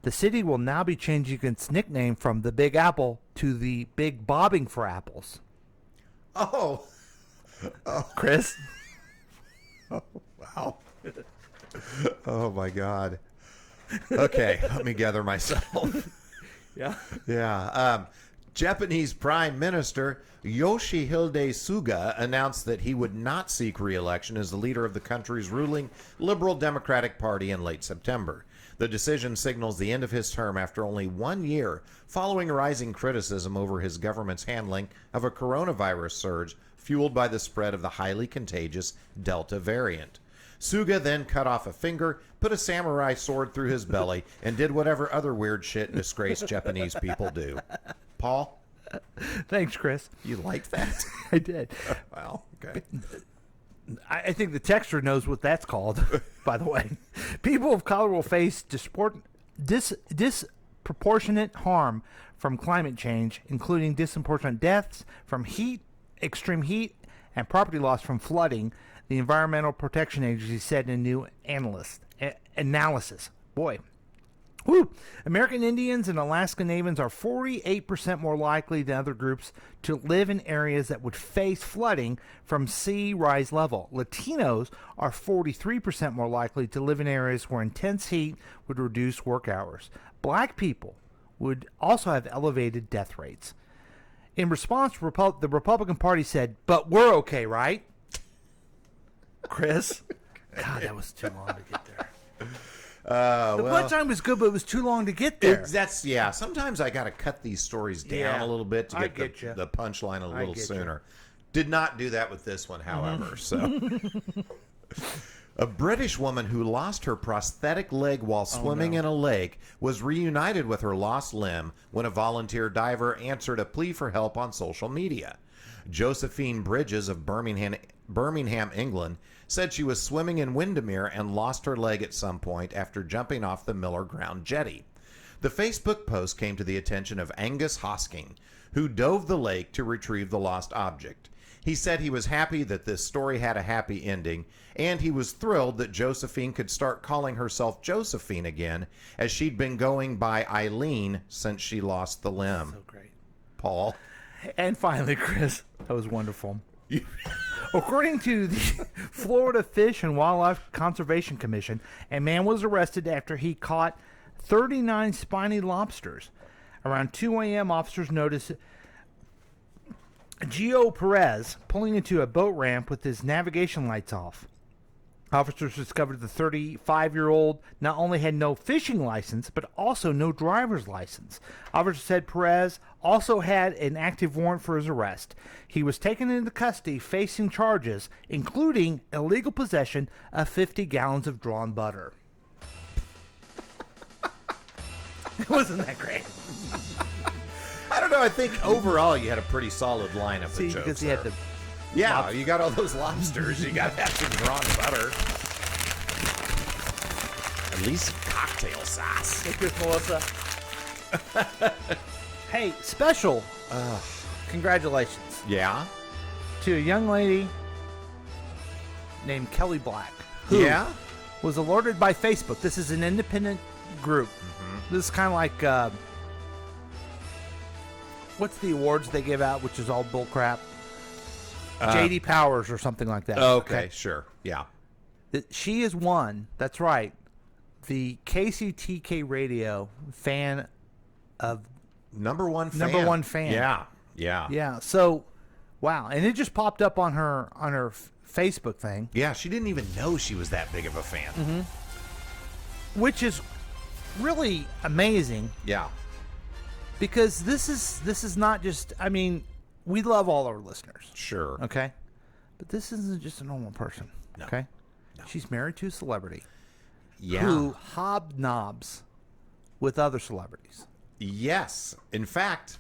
The city will now be changing its nickname from the Big Apple to the Big Bobbing for Apples. Oh. Chris? Oh, wow. Oh, my God. Okay, let me gather myself. Yeah. Yeah. Japanese Prime Minister Yoshihide Suga announced that he would not seek re-election as the leader of the country's ruling Liberal Democratic Party in late September. The decision signals the end of his term after only 1 year following rising criticism over his government's handling of a coronavirus surge fueled by the spread of the highly contagious Delta variant. Suga then cut off a finger, put a samurai sword through his belly, and did whatever other weird shit disgraced Japanese people do. Paul? Thanks, Chris. You liked that? I did. Well, okay. I think the texter knows what that's called, by the way. People of color will face disproportionate harm from climate change, including disproportionate deaths from heat, extreme heat, and property loss from flooding, the Environmental Protection Agency said in a new analyst analysis. Boy. Woo. American Indians and Alaska Natives are 48% more likely than other groups to live in areas that would face flooding from sea rise level. Latinos are 43% more likely to live in areas where intense heat would reduce work hours. Black people would also have elevated death rates. In response, the Republican Party said, "But we're okay, right?" Chris? God, that was too long to get there. The punchline was good, but it was too long to get there. Sometimes I got to cut these stories down a little bit to get the punchline a little sooner. Did not do that with this one, however. So, a British woman who lost her prosthetic leg while swimming in a lake was reunited with her lost limb when a volunteer diver answered a plea for help on social media. Josephine Bridges of Birmingham, England, said she was swimming in Windermere and lost her leg at some point after jumping off the Miller Ground jetty. The Facebook post came to the attention of Angus Hosking, who dove the lake to retrieve the lost object. He said he was happy that this story had a happy ending, and he was thrilled that Josephine could start calling herself Josephine again, as she'd been going by Eileen since she lost the limb. So great. Paul? And finally, Chris, that was wonderful. According to the Florida Fish and Wildlife Conservation Commission, a man was arrested after he caught 39 spiny lobsters. Around 2 a.m., officers noticed Gio Perez pulling into a boat ramp with his navigation lights off. Officers discovered the 35-year-old not only had no fishing license, but also no driver's license. Officers said Perez also had an active warrant for his arrest. He was taken into custody facing charges, including illegal possession of 50 gallons of drawn butter. Wasn't that great? I don't know. I think overall you had a pretty solid lineup of jokes. Because he had the... Yeah, you got all those lobsters. You got to have some drawn butter. At least some cocktail sauce. Hey, Chris Melissa. Hey, special congratulations. Yeah? To a young lady named Kelly Black. Who was alerted by Facebook. This is an independent group. Mm-hmm. This is kind of like... what's the awards they give out, which is all bullcrap? J.D. Powers or something like that. Okay, sure. Yeah. She is one, that's right, the KCTK Radio fan of... Number one fan. Yeah. So, wow. And it just popped up on her Facebook thing. Yeah, she didn't even know she was that big of a fan. Mm-hmm. Which is really amazing. Yeah. Because this is not just... I mean... We love all our listeners. Sure. Okay? But this isn't just a normal person. No. Okay? No. She's married to a celebrity. Yeah. Who hobnobs with other celebrities. Yes. In fact,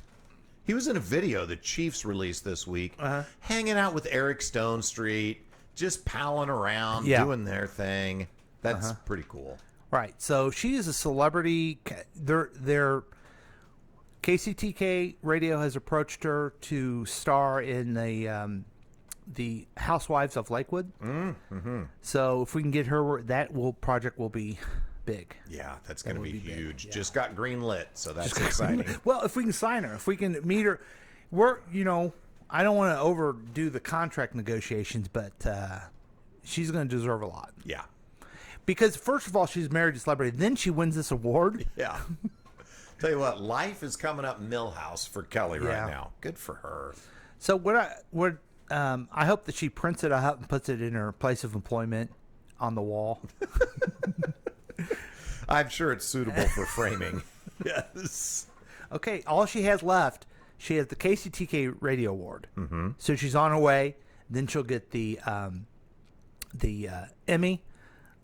he was in a video the Chiefs released this week, hanging out with Eric Stone Street, just palling around, doing their thing. That's pretty cool. Right. So she is a celebrity. They're KCTK Radio has approached her to star in the Housewives of Lakewood. Mm-hmm. So if we can get her, project will be big. Yeah, that's going to be huge. Yeah. Just got greenlit, so that's exciting. Well, if we can sign her, if we can meet her, I don't want to overdo the contract negotiations, but she's going to deserve a lot. Yeah. Because first of all, she's married to a celebrity. Then she wins this award. Yeah. Tell you what, life is coming up Millhouse for Kelly right now. Good for her. So I hope that she prints it out and puts it in her place of employment on the wall. I'm sure it's suitable for framing. Yes. Okay, all she has left, she has the KCTK Radio Award. Mm-hmm. So she's on her way. Then she'll get the Emmy,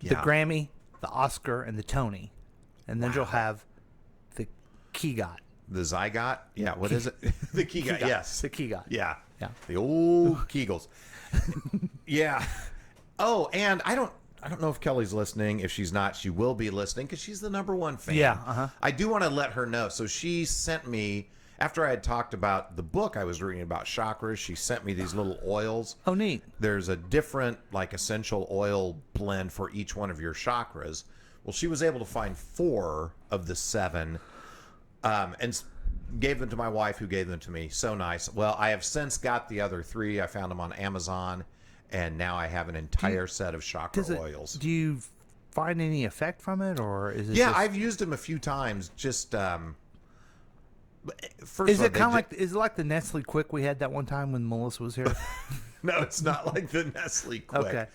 the Grammy, the Oscar, and the Tony. And then she'll have Kegot. The Zygot? Yeah, what is it? The Kegot, yes. The Kegot. Yeah. The old Kegels. Yeah. Oh, and I don't know if Kelly's listening. If she's not, she will be listening because she's the number one fan. Yeah. I do want to let her know. So she sent me, after I had talked about the book I was reading about chakras, she sent me these little oils. Oh, neat. There's a different, essential oil blend for each one of your chakras. Well, she was able to find 4 of the 7, and gave them to my wife, who gave them to me. So nice. Well, I have since got the other 3. I found them on Amazon, and now I have an entire set of chakra oils. Do you find any effect from it, or is it? Yeah, just... I've used them a few times. Just first, is it kind of like the Nestle Quick we had that one time when Melissa was here? No, it's not like the Nestle Quick. Okay.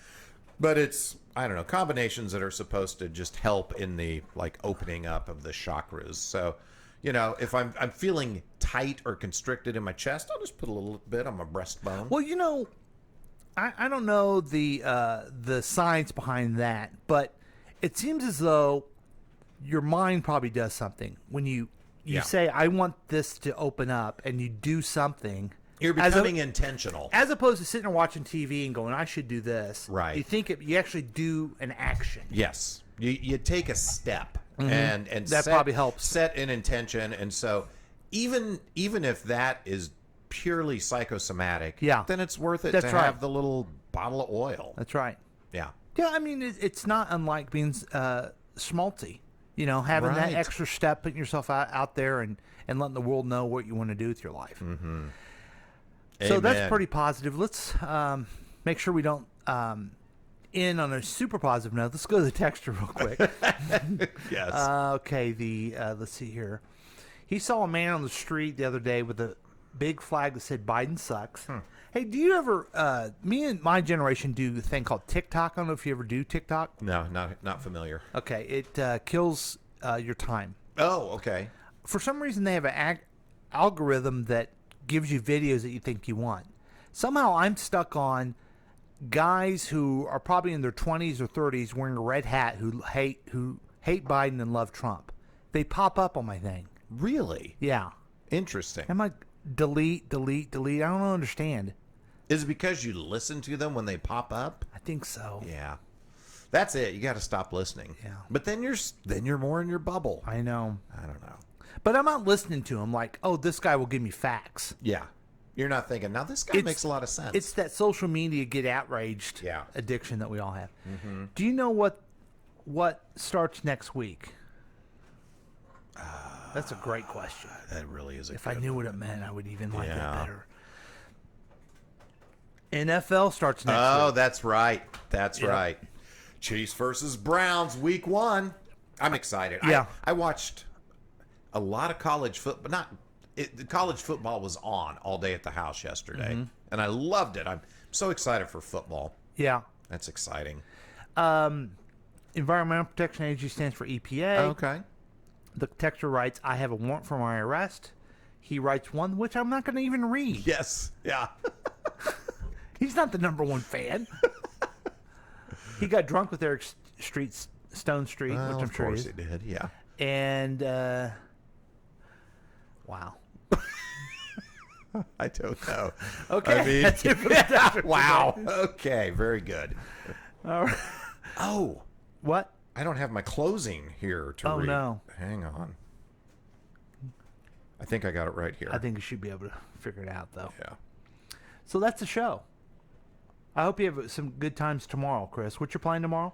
But it's, I don't know, combinations that are supposed to just help in the opening up of the chakras. So, if I'm feeling tight or constricted in my chest, I'll just put a little bit on my breastbone. Well, I don't know the science behind that, but it seems as though your mind probably does something when you say, I want this to open up, and you do something. You're becoming intentional. As opposed to sitting there watching TV and going, I should do this. Right. You think you actually do an action. Yes. You take a step, Mhm. and that probably helps. Set an intention. And so even if that is purely psychosomatic, then it's worth it to have the little bottle of oil. That's right. Yeah. Yeah, I mean, it's not unlike being schmaltzy. Having that Right. extra step, putting yourself out there and letting the world know what you want to do with your life. Mm-hmm. So that's Amen. pretty positive. Let's make sure we don't end on a super positive note. Let's go to the texture real quick. Yes. Okay. Let's see here. He saw a man on the street the other day with a big flag that said Biden sucks. Hey, do you ever? Me and my generation do a thing called TikTok. I don't know if you ever do TikTok. No, not familiar. Okay, it kills your time. Oh, okay. For some reason, they have an algorithm that gives you videos that you think you want. Somehow I'm stuck on guys who are probably in their 20s or 30s wearing a red hat who hate Biden and love Trump. They pop up on my thing. Really? Yeah. Interesting. I'm like, delete. I don't understand. Is it because you listen to them when they pop up? I think so. Yeah. That's it. You got to stop listening. Yeah. But then you're more in your bubble. I know. I don't know. But I'm not listening to him like, oh, this guy will give me facts. Yeah. You're not thinking, now this guy makes a lot of sense. It's that social media get outraged addiction that we all have. Mm-hmm. Do you know what starts next week? That's a great question. That really is If I knew what it meant, I would even like it better. NFL starts next week. Oh, that's right. That's right. Chiefs versus Browns, week 1. I'm excited. Yeah. I watched a lot of college football. College football was on all day at the house yesterday, and I loved it. I'm so excited for football. Yeah. That's exciting. Environmental Protection Agency stands for EPA. Okay. The texter writes, I have a warrant for my arrest. He writes one which I'm not going to even read. Yes. Yeah. He's not the number one fan. He got drunk with Eric Stone Street, Well, which I'm of sure course he is. he did, yeah. And, wow. I don't know. Okay. I mean, That's it for the texter wow. today. Okay, very good. All right. Oh. What? I don't have my closing here to read. Oh, no. Hang on. I think I got it right here. I think you should be able to figure it out, though. Yeah. So that's the show. I hope you have some good times tomorrow, Chris. What's your plan tomorrow?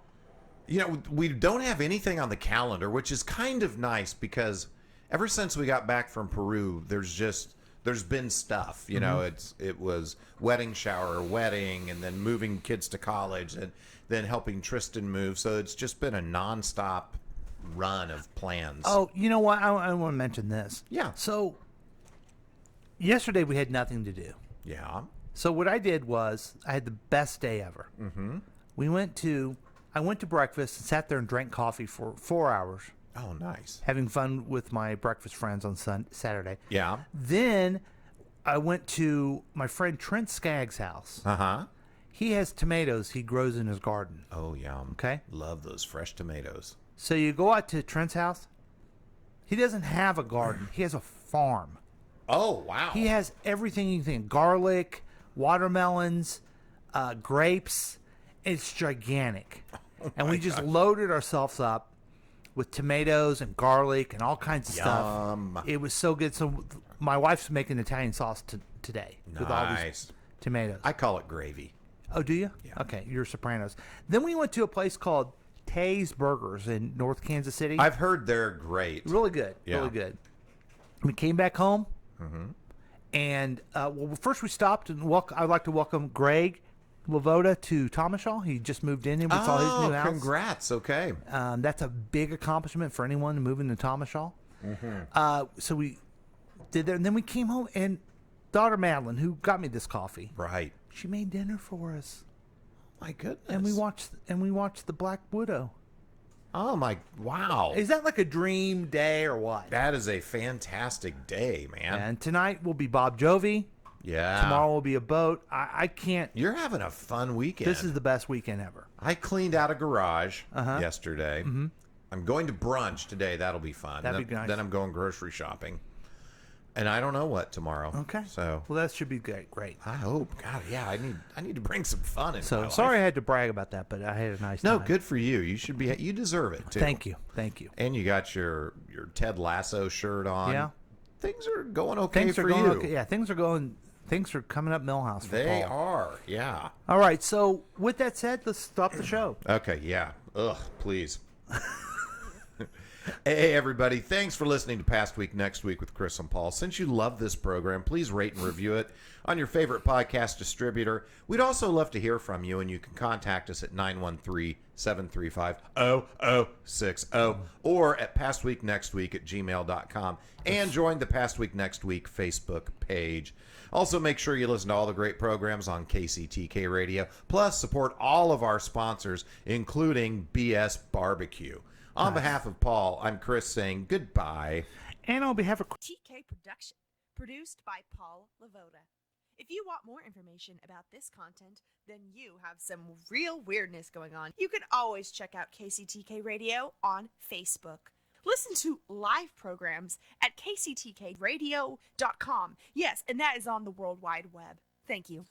We don't have anything on the calendar, which is kind of nice because ever since we got back from Peru, there's been stuff. It was wedding shower, wedding, and then moving kids to college, and then helping Tristan move. So it's just been a nonstop run of plans. Oh, you know what? I want to mention this. Yeah. So yesterday we had nothing to do. Yeah. So what I did was I had the best day ever. Mm-hmm. I went to breakfast and sat there and drank coffee for 4 hours. Oh, nice. Having fun with my breakfast friends on Saturday. Yeah. Then I went to my friend Trent Skaggs' house. Uh-huh. He has tomatoes he grows in his garden. Oh, yum. Okay. Love those fresh tomatoes. So you go out to Trent's house. He doesn't have a garden. He has a farm. Oh, wow. He has everything you think. Garlic, watermelons, grapes. It's gigantic. And we just loaded ourselves up with tomatoes and garlic and all kinds of Yum. stuff. It was so good. So my wife's making Italian sauce today with all these Nice. tomatoes. I call it gravy. Oh, do you? Yeah. Okay, you're Sopranos. Then we went to a place called Tay's Burgers in North Kansas City. I've heard they're great. Really good. Yeah. Really good. We came back home, and first we stopped and I'd like to welcome Greg Lavoda to Thomashaw. He just moved in and we saw his new house. Congrats. Okay. That's a big accomplishment for anyone moving to Thomashaw. So we did that, and then we came home, and daughter Madeline, who got me this coffee, Right. she made dinner for us, My goodness. and we watched The Black Widow. Oh my! Wow. Is that like a dream day or what? That is a fantastic day, man. And tonight will be Bob Jovi. Yeah. Tomorrow will be a boat. I can't. You're having a fun weekend. This is the best weekend ever. I cleaned out a garage yesterday. I'm going to brunch today. That'll be fun. That'd be nice. Then I'm going grocery shopping. And I don't know what tomorrow. Okay. So Well, that should be great. I hope. God, yeah, I need to bring some fun into my So life. sorry I had to brag about that, but I had a nice No, time. good for you. You should be. You deserve it too. Thank you. And you got your Ted Lasso shirt on. Yeah. Things are going okay Things for are going you. okay. Yeah, things are coming up Millhouse for They Paul. are. Yeah. All right, so with that said, let's stop the show. Okay, yeah. Ugh, please. Hey, everybody. Thanks for listening to Past Week, Next Week with Chris and Paul. Since you love this program, please rate and review it on your favorite podcast distributor. We'd also love to hear from you, and you can contact us at 913-735-0060 or at pastweeknextweek@gmail.com and join the Past Week Next Week Facebook page. Also, make sure you listen to all the great programs on KCTK Radio, plus support all of our sponsors, including BS Barbecue. On behalf of Paul, I'm Chris saying goodbye. And on behalf of TK Production, produced by Paul Lavoda. If you want more information about this content, then you have some real weirdness going on. You can always check out KCTK Radio on Facebook. Listen to live programs at kctkradio.com. Yes, and that is on the World Wide Web. Thank you.